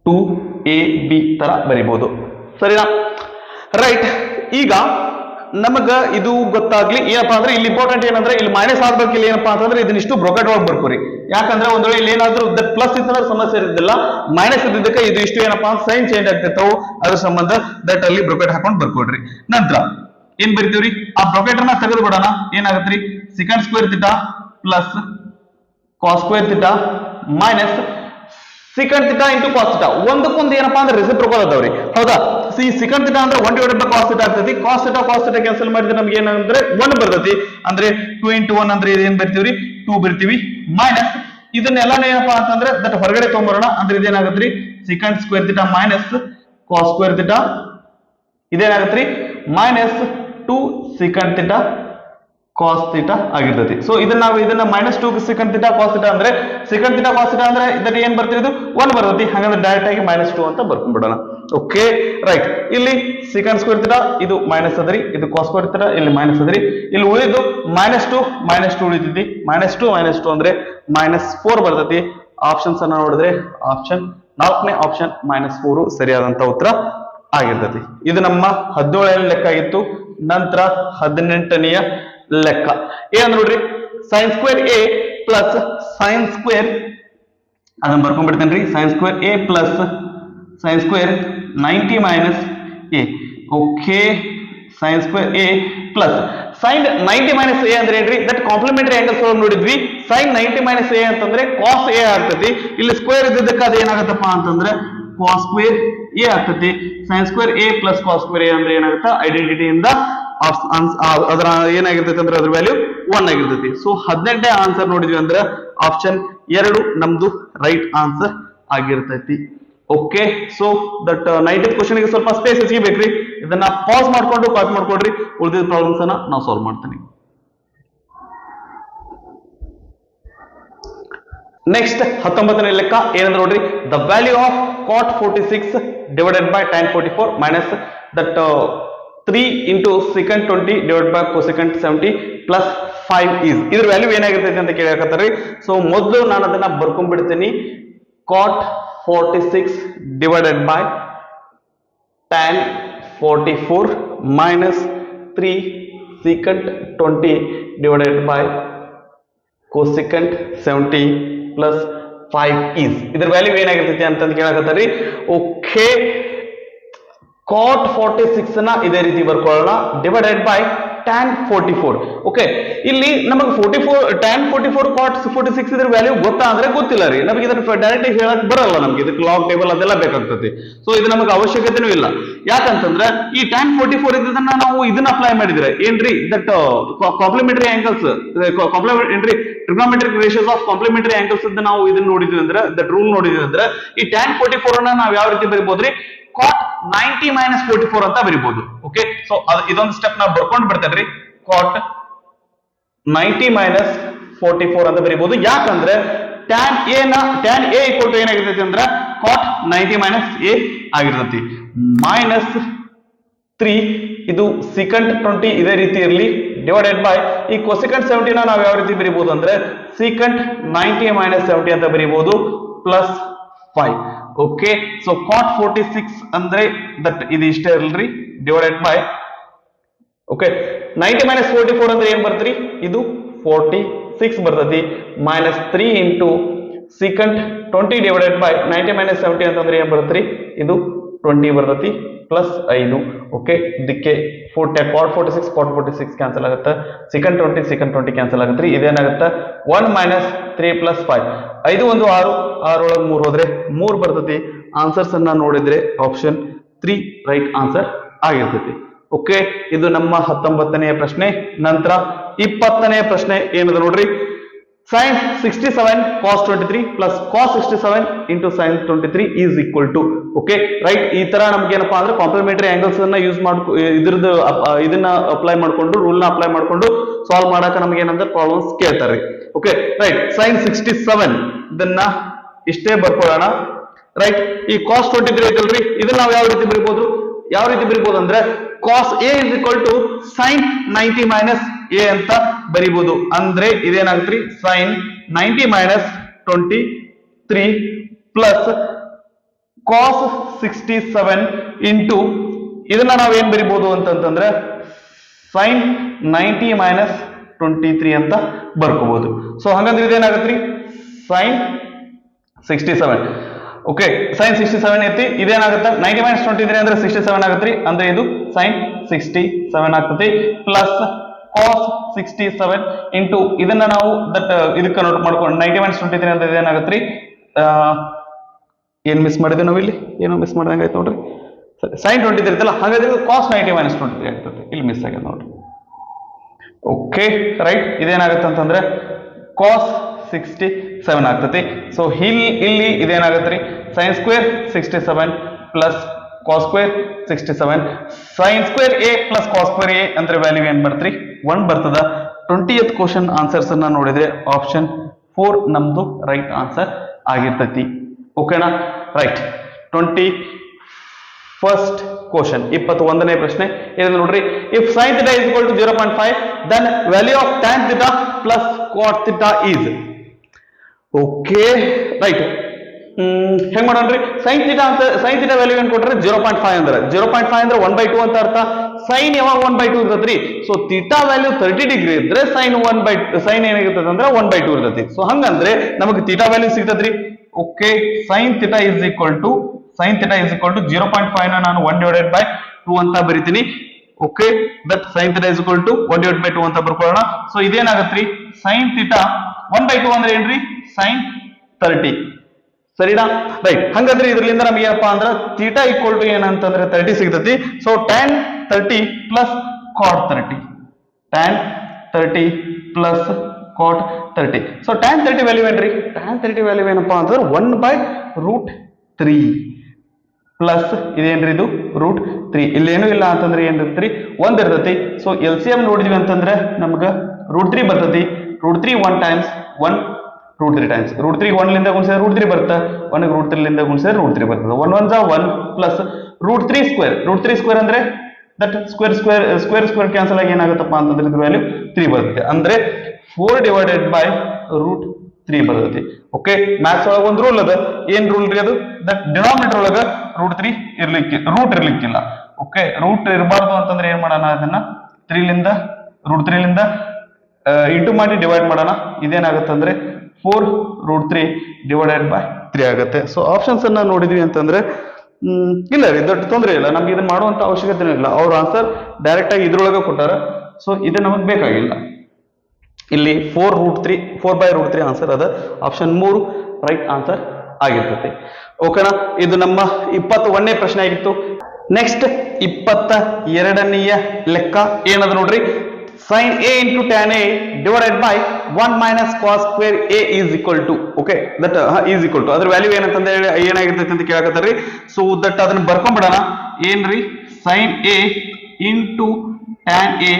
2ab ತರ ಬರೀಬಹುದು. ಸರಿನಾ, ರೈಟ್. ಈಗ ನಮಗ ಇದು ಗೊತ್ತಾಗ್ಲಿ ಏನಪ್ಪಾ ಅಂದ್ರೆ ಇಲ್ಲಿ ಇಂಪಾರ್ಟೆಂಟ್ ಏನಂದ್ರೆ ಇಲ್ಲಿ ಮೈನಸ್ ಆಗ್ಬೇಕು, ಇಲ್ಲಿ ಏನಪ್ಪಾ ಅಂತಂದ್ರೆ ಇದನ್ನ ಇಷ್ಟು ಬ್ರಾಕೆಟ್ ಒಳಗೆ ಬರ್ಕೋರಿ. ಯಾಕಂದ್ರೆ ಒಂದ್ ವೇಳೆ ಇಲ್ಲಿ ಏನಾದ್ರೂ ಪ್ಲಸ್ ಇತ್ತಂದ್ರೆ ಸಮಸ್ಯೆ ಇರೋದಿಲ್ಲ, ಮೈನಸ್ ಇದ್ದಕ್ಕೆ ಇದು ಇಷ್ಟು ಏನಪ್ಪಾ ಸೈನ್ ಚೇಂಜ್ ಆಗ್ತಿರ್ತಾವು, ಅದ್ರ ಸಂಬಂಧ ದಟ್ ಅಲ್ಲಿ ಬ್ರಾಕೆಟ್ ಹಾಕೊಂಡು ಬರ್ಕೊಡ್ರಿ. ನಂತರ ಏನ್ ಬರಿತೀವ್ರಿ, ಆ ಬ್ರಾಕೆಟ್ ಅನ್ನ ತೆಗೆದು ಬಿಡೋಣ. ಏನಾಗತ್ರಿ, secant square theta plus cos square theta minus secant theta into cos theta. ಒಂದಕ್ಕೊಂದು ಏನಪ್ಪಾ ಅಂದ್ರೆ ರೆಸಿಪ್ರೋಕಲ್ ಅದಾವ್ರಿ, ಹೌದಾ. ಈ secant theta ಅಂದ್ರೆ 1 divided by cos theta ಆಗ್ತೈತಿ. cos theta ಕ್ಯಾನ್ಸಲ್ ಮಾಡಿದ್ರೆ ನಮ್ಗೆ ಏನಂದ್ರೆ 1 ಬರ್ತೈತಿ. ಅಂದ್ರೆ 2 into 1 ಅಂದ್ರೆ ಏನ್ ಬರ್ತೀವ್ರಿ, 2 ಬರ್ತೀವಿ. ಮೈನಸ್ ಇದನ್ನೆಲ್ಲ ಏನಪ್ಪಾ ಅಂತಂದ್ರೆ ದಟ್ ಹೊರಗಡೆ ತಗೊಂಡ್ಬರೋಣ. ಅಂದ್ರೆ ಇದೇನಾಗತ್ರಿ secant square theta minus cos square theta, ಇದೇನಾಗತ್ರಿ minus 2 secant theta cos theta ಆಗಿರ್ತೈತಿ. ಸೊ ಇದನ್ನ ನಾವು ಇದನ್ನ minus 2 secant theta cos theta ಅಂದ್ರೆ secant theta cos theta ಅಂದ್ರೆ ಇದಕ್ಕೆ ಏನ್ ಬರ್ತಿರೋದು 1 ಬರ್ತೈತಿ. ಹಾಗಾದ್ರೆ ಡೈರೆಕ್ಟ್ ಆಗಿ ಮೈನಸ್ 2 ಅಂತ ಬರ್ಕೊಂಡ್ಬಿಡೋಣ. Okay, right. ಇಲ್ಲಿ secant ಸ್ಕ್ವೇರ್ ಥೀಟಾ ಇದು ಮೈನಸ್ ಅದರಿ, ಇದು cos ಸ್ಕ್ವೇರ್ ಥೀಟಾ ಇಲ್ಲಿ ಮೈನಸ್ ಅದರಿ. ಇಲ್ಲಿ ಉಳಿದು ಮೈನಸ್ 2 ಉಳಿತೈತಿ. ಮೈನಸ್ 2 ಅಂದ್ರೆ ಮೈನಸ್ 4 ಬರ್ತೈತಿ. ಆಪ್ಷನ್ಸ್ ಅನ್ನ ನೋಡಿದ್ರೆ ಆಪ್ಷನ್ 4ನೇ ಆಪ್ಷನ್ ಮೈನಸ್ 4 ಸರಿಯಾದಂತ ಉತ್ತರ ಆಗಿರ್ತೈತಿ. ಇದು ನಮ್ಮ 17ನೇ ಲೆಕ್ಕ ಆಗಿತ್ತು. ನಂತರ 18ನೆಯ ಲೆಕ್ಕ ಏನ್ ನೋಡ್ರಿ, sin square a plus sin square ಅದನ್ನ ಬರ್ಕೊಂಡ್ಬಿಡ್ತೇನ್ರಿ, sin square a plus sin square 90 minus a. Okay, sin square a plus sin 90 minus a ಅಂದ್ರೆ ಏನ್ರಿ, ದಟ್ ಕಾಂಪ್ಲಿಮೆಂಟರಿ ಆಂಗಲ್ಸ್ ಒಳಗೆ ನೋಡಿದ್ವಿ. sin 90 ಮೈನಸ್ a ಅಂತಂದ್ರೆ cos a ಆಗ್ತೈತಿ. ಇಲ್ಲಿ ಸ್ಕ್ವೇರ್ ಇದ್ದಕ್ಕೆ ಅದು ಏನಾಗತ್ತಪ್ಪ ಅಂತಂದ್ರೆ cos ಸ್ಕ್ವೇರ್ a ಆಗ್ತೈತಿ. sin square a plus cos square a ಅಂದ್ರೆ ಏನಾಗುತ್ತೆ, ಐಡೆಂಟಿಟಿಯಿಂದ ಅದರ ಏನಾಗಿರ್ತೈತಿ ಅಂದ್ರೆ ಅದ್ರ ವ್ಯಾಲ್ಯೂ 1 ಆಗಿರ್ತೈತಿ. ಸೊ 18ನೇ ಆನ್ಸರ್ ನೋಡಿದ್ವಿ ಅಂದ್ರೆ ಆಪ್ಷನ್ 2 ನಮ್ದು ರೈಟ್ ಆನ್ಸರ್ ಆಗಿರ್ತೈತಿ. Okay, so that 19th question ಗೆ ಸ್ವಲ್ಪ ಸ್ಪೇಸ್ ಸಿಗಬೇಕ್ರಿ. ಇದನ್ನ ಪಾಸ್ ಮಾಡ್ಕೊಂಡು ಕಾಪಿ ಮಾಡ್ಕೊಡ್ರಿ. ಉಳಿದ ಪ್ರಾಬ್ಲಮ್ಸ್ ಅನ್ನ ನಾವು ಸಾಲ್ವ್ ಮಾಡ್ತೀನಿ. ನೆಕ್ಸ್ಟ್ 19ನೇ ಲೆಕ್ಕ ಏನಂದ್ರೆ ನೋಡ್ರಿ, the value of cot 46 divided by tan 44 minus that 3 into secant 20 divided by cosecant 70 plus 5 is. ಇದ್ರ ವ್ಯಾಲ್ಯೂ ಏನಾಗಿರ್ತೈತಿ ಅಂತ ಕೇಳಕತ್ತಾರ್ರಿ. ಸೊ ಮೊದಲು ನಾನು ಅದನ್ನ ಬರ್ಕೊಂಡ್ಬಿಡ್ತೀನಿ. cot 46 divided by tan 44 minus 3 secant 20 divided by cosecant 70 plus 5 is. ಇದ್ರ ವ್ಯಾಲ್ಯೂ ಏನಾಗಿರ್ತೈತಿ ಅಂತ ಕೇಳಕತ್ತಾರ್ರಿ. ಓಕೆ, cot 46 ನ ಇದೇ ರೀತಿ ಬರ್ಕೊಳ್ಳೋಣ, ಡಿವೈಡೆಡ್ ಬೈ tan 44. ಓಕೆ, ಇಲ್ಲಿ ನಮಗೆ 44 tan 44 cot 46 ಇದ್ರ ವ್ಯಾಲ್ಯೂ ಗೊತ್ತಾ ಅಂದ್ರೆ ಗೊತ್ತಿಲ್ಲ ರೀ, ನಮಗೆ ಇದನ್ನ ಡೈರೆಕ್ಟ್ ಹೇಳಕ್ ಬರಲ್ಲ. ನಮ್ಗೆ ಇದಕ್ಕೆ ಲಾಗ್ ಟೇಬಲ್ ಅದೆಲ್ಲ ಬೇಕಾಗ್ತದೆ. ಸೊ ಇದು ನಮಗೆ ಅವಶ್ಯಕತೆನೂ ಇಲ್ಲ. ಯಾಕಂತಂದ್ರೆ ಈ tan 44 ಇದನ್ನ ನಾವು ಇದನ್ನ ಅಪ್ಲೈ ಮಾಡಿದ್ರೆ ಏನ್ರಿ, that complementary angles complementary trigonometric ratios of complementary angles ಅಂತ ನಾವು ಇದನ್ನ ನೋಡಿದ್ವಿ ಅಂದ್ರೆ ದಟ್ ರೂಲ್ ನೋಡಿದ್ವಿ ಅಂದ್ರೆ ಈ tan 44 ಅನ್ನ ನಾವು ಯಾವ ರೀತಿ ಬರೀಬಹುದ್ರಿ, cot 90 minus 44 ಅಂತ ಬರೀಬಹುದು. ಓಕೆ, ಸೊ ಇದೊಂದು ಸ್ಟೆಪ್ ನಾವು ಬರ್ಕೊಂಡು ಬಿಡ್ತೇನ್ರಿ. cot 90 ಮೈನಸ್ 44 ಅಂತ ಬರೀಬಹುದು. ಯಾಕಂದ್ರೆ tan a equal to ಏನಾಗಿರ್ತೈತಿ ಅಂದ್ರೆ cot 90 ಮೈನಸ್ a ಆಗಿರ್ತೈತಿ. ಮೈನಸ್ 3 ಇದು secant 20 ಇದೇ ರೀತಿ ಇರಲಿ ಡಿವೈಡೆಡ್ ಬೈ ಈ cosecant 70 ನಾವು ಯಾವ ರೀತಿ ಬರೀಬಹುದು ಅಂದ್ರೆ secant 90 ಮೈನಸ್ 70 ಅಂತ ಬರೀಬಹುದು ಪ್ಲಸ್ 5. ಓಕೆ, ಸೊ cot 46 ಅಂದ್ರೆ ದಟ್ ಇದು ಇಷ್ಟೇ ಇರಲ್ರಿ ಡಿವೈಡೆಡ್ ಬೈ ಓಕೆ 90 ಮೈನಸ್ 44 ಅಂದ್ರೆ ಏನ್ ಬರ್ತರಿ ಇದು 46 ಬರ್ತತಿ minus 3 into secant 20 divided by 90 minus 70 ಅಂತಂದ್ರೆ ಏನ್ ಬರ್ತರಿ ಇದು 20 ಬರ್ತತಿ ಪ್ಲಸ್ 5. ಓಕೆ, ಇದಕ್ಕೆ cot 46 ಕ್ಯಾನ್ಸಲ್ ಆಗುತ್ತೆ, secant 20 ಕ್ಯಾನ್ಸಲ್ ಆಗುತ್ತೆ. ಇದೇನಾಗುತ್ತೆ 1 ಮೈನಸ್ 3 ಪ್ಲಸ್ 5 5 1 6 6 ಒಳಗೆ 3 ಹೋದ್ರೆ 3 ಬರ್ತತಿ. ಆನ್ಸರ್ಸ್ ಅನ್ನ ನೋಡಿದ್ರೆ ಆಪ್ಷನ್ 3 ರೈಟ್ ಆನ್ಸರ್ ಆಗಿರ್ತೈತಿ. ಓಕೆ, ಇದು ನಮ್ಮ 19ನೇ ಪ್ರಶ್ನೆ. ನಂತರ 20ನೇ ಪ್ರಶ್ನೆ ಏನದ ನೋಡ್ರಿ, sin 67 cos 23 plus cos 67 into sin 23 is equal to okay right. ಈ ತರ ನಮ್ಗೆ ಏನಪ್ಪಾ ಅಂದ್ರೆ ಕಾಂಪ್ಲಿಮೆಂಟರಿ ಆಂಗಲ್ಸ್ ಅನ್ನ ಯೂಸ್ ಮಾಡ್ಕೊ ಇದ್ರದ್ದು ಇದನ್ನ ಅಪ್ಲೈ ಮಾಡ್ಕೊಂಡು ರೂಲ್ ನ ಅಪ್ಲೈ ಮಾಡ್ಕೊಂಡು ಸಾಲ್ವ್ ಮಾಡಕ ನಮ್ಗೆ ಏನಂದ್ರೆ ಪ್ರಾಬ್ಲಮ್ಸ್ ಕೇಳ್ತಾರೆ. ಓಕೆ ರೈಟ್, sin 67 ಇದನ್ನ ಇಷ್ಟೇ ಬರ್ಕೊಳ್ಳೋಣ. ರೈಟ್, ಈ cos 23 ಐತಲ್ರಿ ಇದನ್ನ ನಾವು ಯಾವ ರೀತಿ ಬರೀಬಹುದು ಅಂದ್ರೆ cos a is equal to sin 90 minus a ಅಂತ ಬರೀಬಹುದು. ಅಂದ್ರೆ ಇದೇನಾಗುತ್ತೆ sin 90 minus 23 plus cos 67 into ಇದನ್ನ ನಾವು ಏನ್ ಬರೀಬಹುದು ಅಂತಂದ್ರೆ sin 90 minus 23 ಅಂತ ಬರ್ಕೋಬಹುದು. ಸೊ ಹಾಗಂದ್ರೆ ಇದೇನಾಗುತ್ತೆ sin 67. ಓಕೆ, sin 67 ಐತಿ, ಇದೇನಾಗುತ್ತೆ 90 minus 23 ಅಂದ್ರೆ 67 ಆಗುತ್ತೆ, ಅಂದ್ರೆ ಇದು sin 67 ಆಗ್ತದೆ ಪ್ಲಸ್ cos 67 ಇಂಟು ಇದನ್ನ ನಾವು ದಟ್ ಇದಕ್ಕೆ ಕನ್ವರ್ಟ್ ಮಾಡ್ಕೊಂಡು 90 minus 23 ಅಂದ್ರೆ ಇದೇನಾಗುತ್ತೆ ಏನ್ ಮಿಸ್ ಮಾಡಿದ್ವಿ ನಾವು ಇಲ್ಲಿ, ಏನೋ ಮಿಸ್ ಮಾಡ್ದಂಗೆ ಆಯ್ತು ನೋಡ್ರಿ. sin 23 ಇರ್ತಲ್ಲ, ಹಾಗಾದ್ರೆ cos 90 minus 23 ಆಗ್ತದೆ, ಇಲ್ಲಿ ಮಿಸ್ ಆಗಿದೆ ನೋಡ್ರಿ. ಓಕೆ ರೈಟ್, ಇದೇನಾಗುತ್ತೆ ಅಂತಂದ್ರೆ cos 67 ಆಗ್ತದೆ. ಸೊ ಇಲ್ಲಿ ಇದೇನಾಗುತ್ತೆ sin square 67 plus cos square 67 sin square a plus cos square a ಅಂದ್ರೆ ವ್ಯಾಲ್ಯೂ ಏನ್ ಬರ್ತ್ರಿ 1 ಬರ್ತದ. 20th ಕ್ವಶನ್ ಆನ್ಸರ್ಸ್ ಅನ್ನ ನೋಡಿದ್ರೆ ಆಪ್ಷನ್ 4 ನಮ್ದು ರೈಟ್ ಆನ್ಸರ್ ಆಗಿರ್ತೈತಿ. ಓಕೆನಾ ರೈಟ್. 21st ಕ್ವಶನ್ 21ನೇ ಪ್ರಶ್ನೆ ಇದನ್ನ ನೋಡ್ರಿ, if sin theta is equal to 0.5 then value of tan theta plus cot theta is. Okay right, ಹೆಂಗ್ ಮಾಡೋಣ್ರಿ, sin theta ವ್ಯಾಲ್ಯೂ ಏನ್ ಕೊಟ್ರೆ 0.5 ಅಂದ್ರೆ 0.5 ಅಂದ್ರೆ 1/2 ಅಂತ ಅರ್ಥ. sin ಯಾವಾಗ 1/2 ಇರ್ತದ್ರಿ, ಸೊ ಥೀಟಾ ವ್ಯಾಲ್ಯೂ 30 ಡಿಗ್ರಿ ಇದ್ರೆ sin ಏನಾಗಿರ್ತದೆ ಅಂದ್ರೆ 1/2 ಇರ್ತೈತಿ. ಸೊ ಹಂಗಂದ್ರೆ ನಮಗೆ ಥೀಟಾ ವ್ಯಾಲ್ಯೂ ಸಿಗ್ತದ್ರಿ. Okay, sin theta is equal to 0.5 ನ ನಾನು 1/2 ಅಂತ ಬರಿತೀನಿ. Okay, that sin theta is equal to 1/2 ಅಂತ ಬರ್ಕೊಳ್ಳೋಣ. ಸೊ ಇದೇನಾಗತ್ರಿ sin theta 1/2 ಅಂದ್ರೆ ಏನ್ರಿ sin 30, ಸರಿನಾ ರೈಟ್. ಹಂಗಂದ್ರೆ ಇದ್ರಲಿಂದ ನಮ್ಗೆ ಏನಪ್ಪಾ ಅಂದ್ರೆ ಥೀಟಾ ಈಕ್ವಲ್ ಟು ಏನಂತಂದ್ರೆ 30 ಸಿಗ್ತತಿ. So tan 30 plus cot 30, tan 30 plus cot 30. So tan 30 value ಏನ್ರಿ, tan 30 ವ್ಯಾಲ್ಯೂ ಏನಪ್ಪಾ ಅಂದ್ರೆ 1/√3 ಪ್ಲಸ್ ಇದೇನ್ರಿ ಇದು √3. ಇಲ್ಲೇನು ಇಲ್ಲ ಅಂತಂದ್ರೆ ಏನಿರ್ತೈತಿ 1 ಇರ್ತೈತಿ. ಸೊ LCM ನೋಡಿದ್ವಿ ಅಂತಂದ್ರೆ ನಮ್ಗ √3 ಬರ್ತೈತಿ. √3 1 ಟೈಮ್ಸ್ 1 √3 ಟೈಮ್ಸ್ √3 1 ಲಿಂದ ಗುಣಿಸಿದ್ರೆ √3 ಬರುತ್ತೆ, 1 √3 ಲಿಂದ ಗುಣಿಸಿದ್ರೆ √3 ಬರ್ತದೆ. 1 1 1 ಪ್ಲಸ್ √3 ಸ್ಕ್ವೇರ್ ಅಂದ್ರೆ ದಟ್ ಸ್ಕ್ವೇರ್ ಕ್ಯಾನ್ಸಲ್ ಆಗಿ ಏನಾಗುತ್ತಪ್ಪ ಅಂತಂದ್ರೆ ಇದ್ರ ವ್ಯಾಲ್ಯೂ 3 ಬರುತ್ತೆ, ಅಂದ್ರೆ 4/√3 ಬರ್ತೈತಿ. ಓಕೆ, ಮ್ಯಾಥ್ಸ್ ಒಳಗೆ ಒಂದು ರೂಲ್ ಅದ, ಏನ್ ರೂಲ್ ರೀ ಅದು, ದಟ್ ಡಿನಾಮಿನೇಟರ್ ಒಳಗ √3 ಇರ್ಲಿಕ್ಕಿಲ್ಲ. ಓಕೆ, ರೂಟ್ ಇರಬಾರ್ದು ಅಂತಂದ್ರೆ ಏನ್ ಮಾಡೋಣ, ಅದನ್ನ √3 ಲಿಂದ ಇಂಟು ಮಾಡಿ ಡಿವೈಡ್ ಮಾಡೋಣ. ಇದೇನಾಗುತ್ತೆ ಅಂದ್ರೆ 4√3 ಡಿವೈಡೆಡ್ ಬೈ 3 ಆಗುತ್ತೆ. ಸೊ ಆಪ್ಷನ್ಸ್ ಅನ್ನ ನೋಡಿದ್ವಿ ಅಂತಂದ್ರೆ ಇಲ್ಲ ರೀ, ದೊಡ್ಡ ತೊಂದರೆ ಇಲ್ಲ, ನಮ್ಗೆ ಇದನ್ನ ಮಾಡುವಂತ ಅವಶ್ಯಕತೆ ಇಲ್ಲ. ಅವ್ರ ಆನ್ಸರ್ ಡೈರೆಕ್ಟ್ ಆಗಿ ಇದ್ರೊಳಗೆ ಕೊಟ್ಟಾರ, ಸೊ ಇದು ನಮಗ್ ಬೇಕಾಗಿಲ್ಲ. ಇಲ್ಲಿ 4/√3 ಆನ್ಸರ್ ಅದ, ಆಪ್ಷನ್ 3 ರೈಟ್ ಆನ್ಸರ್ ಆಗಿರ್ತೈತಿ. ಓಕೆನಾ, ಇದು ನಮ್ಮ 21ನೇ ಪ್ರಶ್ನೆ ಆಗಿತ್ತು. ನೆಕ್ಸ್ಟ್ 22ನೆಯ ಲೆಕ್ಕ ಏನದ ನೋಡ್ರಿ, sin a into tan a divided by 1 minus cos square a is equal to. Okay, that is equal to ಅದ್ರ ವ್ಯಾಲ್ಯೂ ಏನಂತಂದ್ರೆ ಏನಾಗಿರ್ತೈತಿ ಅಂತ ಕೇಳಕತ್ತಾರ್ರಿ. ಸೊ ದಟ್ ಅದನ್ನ ಬರ್ಕೊಂಡ್ಬಿಡೋಣ. ಏನ್ರಿ sin a into tan a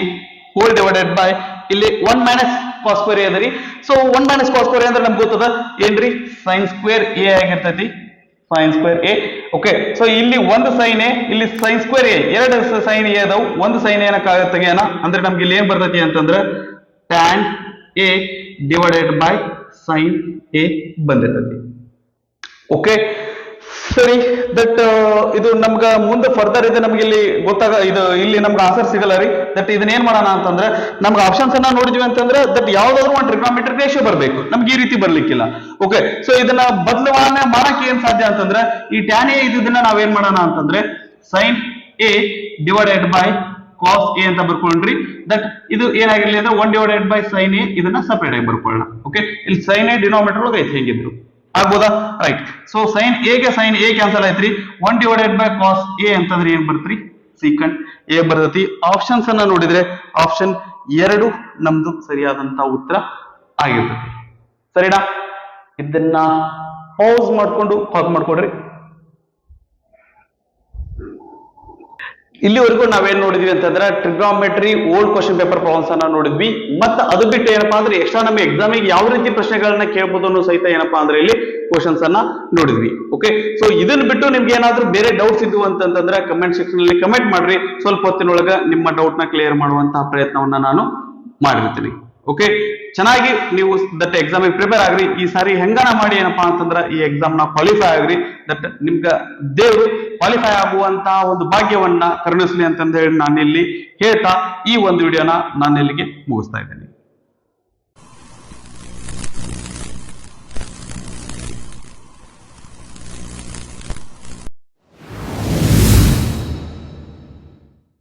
whole divided by ಇಲ್ಲಿ 1 ಮೈನಸ್ ಕಾಸ್ ಸ್ಕ್ವೇರ್ ಎ ಅದರಿ. ಸೊ 1 ಮೈನಸ್ ಕಾಸ್ ಸ್ಕ್ವೇರ್ ಅಂದ್ರೆ ನಮ್ಗೆ ಗೊತ್ತದ ಏನ್ರಿ ಸೈನ್ ಸ್ಕ್ವೇರ್ ಎ ಆಗಿರ್ತೈತಿ, sine square A. Okay, so ಇಲ್ಲಿ ಒಂದು ಸೈನ್ ಎ, ಇಲ್ಲಿ ಸೈನ್ ಸ್ಕ್ವೇರ್ ಎ, ಎರಡು ಸೈನ್ ಎ ಅದಾವು, ಒಂದು ಸೈನ್ ಎನ ತೆಗೆಯೋಣ ಅಂದ್ರೆ ನಮ್ಗೆ ಇಲ್ಲಿ ಏನ್ ಬರ್ತೈತಿ ಅಂತಂದ್ರೆ tan a divided by sine a ಬಂದಿರ್ತೈತಿ. ಓಕೆ ಸರಿ, ದಟ್ ಇದು ನಮ್ಗ ಮುಂದೆ ಫರ್ದರ್ ಇದೆ ನಮ್ಗೆ ಇಲ್ಲಿ ಇದು ಇಲ್ಲಿ ನಮ್ಗೆ ಆನ್ಸರ್ ಸಿಗಲ್ಲ ರೀ. ದಟ್ ಇದನ್ನ ಏನ್ ಮಾಡೋಣ ಅಂತಂದ್ರೆ ನಮ್ಗೆ ಆಪ್ಷನ್ಸ್ ಅನ್ನ ನೋಡಿದ್ವಿ ಅಂತಂದ್ರೆ ದಟ್ ಯಾವ್ದಾದ್ರು ಒಂದು ಟ್ರಿಗ್ನೋಮೆಟ್ರಿಕ್ ರೇಷಿಯೋ ಬರ್ಬೇಕು, ನಮ್ಗೆ ಈ ರೀತಿ ಬರ್ಲಿಕ್ಕಿಲ್ಲ. ಓಕೆ, ಸೊ ಇದನ್ನ ಬದಲಾವಣೆ ಮಾಡಕ್ ಏನ್ ಸಾಧ್ಯ ಅಂತಂದ್ರೆ ಈ ಟ್ಯಾನ್ ಎ ಇದನ್ನ ನಾವೇನ್ ಮಾಡೋಣ ಅಂತಂದ್ರೆ sine A divided by cos A ಅಂತ ಬರ್ಕೊಂಡ್ರಿ. ದಟ್ ಇದು ಏನಾಗಿರ್ಲಿ ಅಂದ್ರೆ 1 ಡಿವೈಡೆಡ್ ಬೈ ಸೈನ್ ಎ ಇದನ್ನ ಸಪರೇಟ್ ಆಗಿ ಬರ್ಕೊಳ್ಳೋಣ. ಓಕೆ, ಇಲ್ಲಿ ಸೈನ್ ಎ ಡಿನೋಮಿನೇಟರ್ ಒಳಗೆ ಐತಿ ಹೇಗಿದ್ರು ಆಗ್ಬೋದಾ, right. So sine A cancel ಆಯ್ತ್ರಿ. 1 ಡಿವೈಡೆಡ್ ಬೈ ಕಾಸ್ ಎ ಅಂತಂದ್ರೆ ಏನ್ ಬರ್ತ್ರಿ ಸೀಕಂಟ್ ಎ ಬರ್ತೈತಿ. ಆಪ್ಷನ್ಸ್ ಅನ್ನ ನೋಡಿದ್ರೆ ಆಪ್ಷನ್ 2 ನಮ್ದು ಸರಿಯಾದಂತ ಉತ್ತರ ಆಗಿರ್ತೈತಿ. ಸರಿನಾ? ಇದನ್ನ ಪೌಸ್ ಮಾಡ್ಕೊಡ್ರಿ. ಇಲ್ಲಿವರೆಗೂ ನಾವೇನ್ ನೋಡಿದ್ವಿ ಅಂತಂದ್ರೆ trigonometry old question paper problems ಅನ್ನ ನೋಡಿದ್ವಿ. ಮತ್ತೆ ಅದು ಬಿಟ್ಟು ಏನಪ್ಪಾ ಅಂದ್ರೆ ಎಕ್ಸ್ಟ್ರಾ ನಮಗೆ ಎಕ್ಸಾಮಿಗೆ ಯಾವ ರೀತಿ ಪ್ರಶ್ನೆಗಳನ್ನ ಕೇಳಬಹುದು ಅನ್ನೋ ಸಹಿತ ಏನಪ್ಪಾ ಅಂದ್ರೆ ಇಲ್ಲಿ ಕ್ವಶನ್ಸ್ ಅನ್ನ ನೋಡಿದ್ವಿ. ಓಕೆ, ಸೊ ಇದನ್ನ ಬಿಟ್ಟು ನಿಮ್ಗೆ ಏನಾದ್ರೂ ಬೇರೆ ಡೌಟ್ಸ್ ಇದ್ವು ಅಂತಂದ್ರೆ ಕಮೆಂಟ್ ಸೆಕ್ಷನ್ ಅಲ್ಲಿ ಕಮೆಂಟ್ ಮಾಡ್ರಿ. ಸ್ವಲ್ಪ ಹೊತ್ತಿನೊಳಗ ನಿಮ್ಮ ಡೌಟ್ ನ ಕ್ಲಿಯರ್ ಮಾಡುವಂತಹ ಪ್ರಯತ್ನವನ್ನ ನಾನು ಮಾಡಿರ್ತೀನಿ. ಓಕೆ, ಚೆನ್ನಾಗಿ ನೀವು ದಟ್ ಎಕ್ಸಾಮಿಗೆ ಪ್ರಿಪೇರ್ ಆಗ್ರಿ. ಈ ಸಾರಿ ಹೆಂಗನ ಮಾಡಿ ಏನಪ್ಪಾ ಅಂತಂದ್ರೆ ಈ ಎಕ್ಸಾಮ್ ನ ಕ್ವಾಲಿಫೈ ಆಗ್ರಿ. ದಟ್ ನಿಮ್ಗ ದೇವರು ಕ್ವಾಲಿಫೈ ಆಗುವಂತಹ ಒಂದು ಭಾಗ್ಯವನ್ನ ಕರುಣಿಸ್ಲಿ ಅಂತಂದ ಹೇಳಿ ನಾನು ಇಲ್ಲಿ ಹೇಳ್ತಾ ಈ ಒಂದು ವಿಡಿಯೋನ ನಾನು ಇಲ್ಲಿಗೆ ಮುಗಿಸ್ತಾ ಇದ್ದೇನೆ.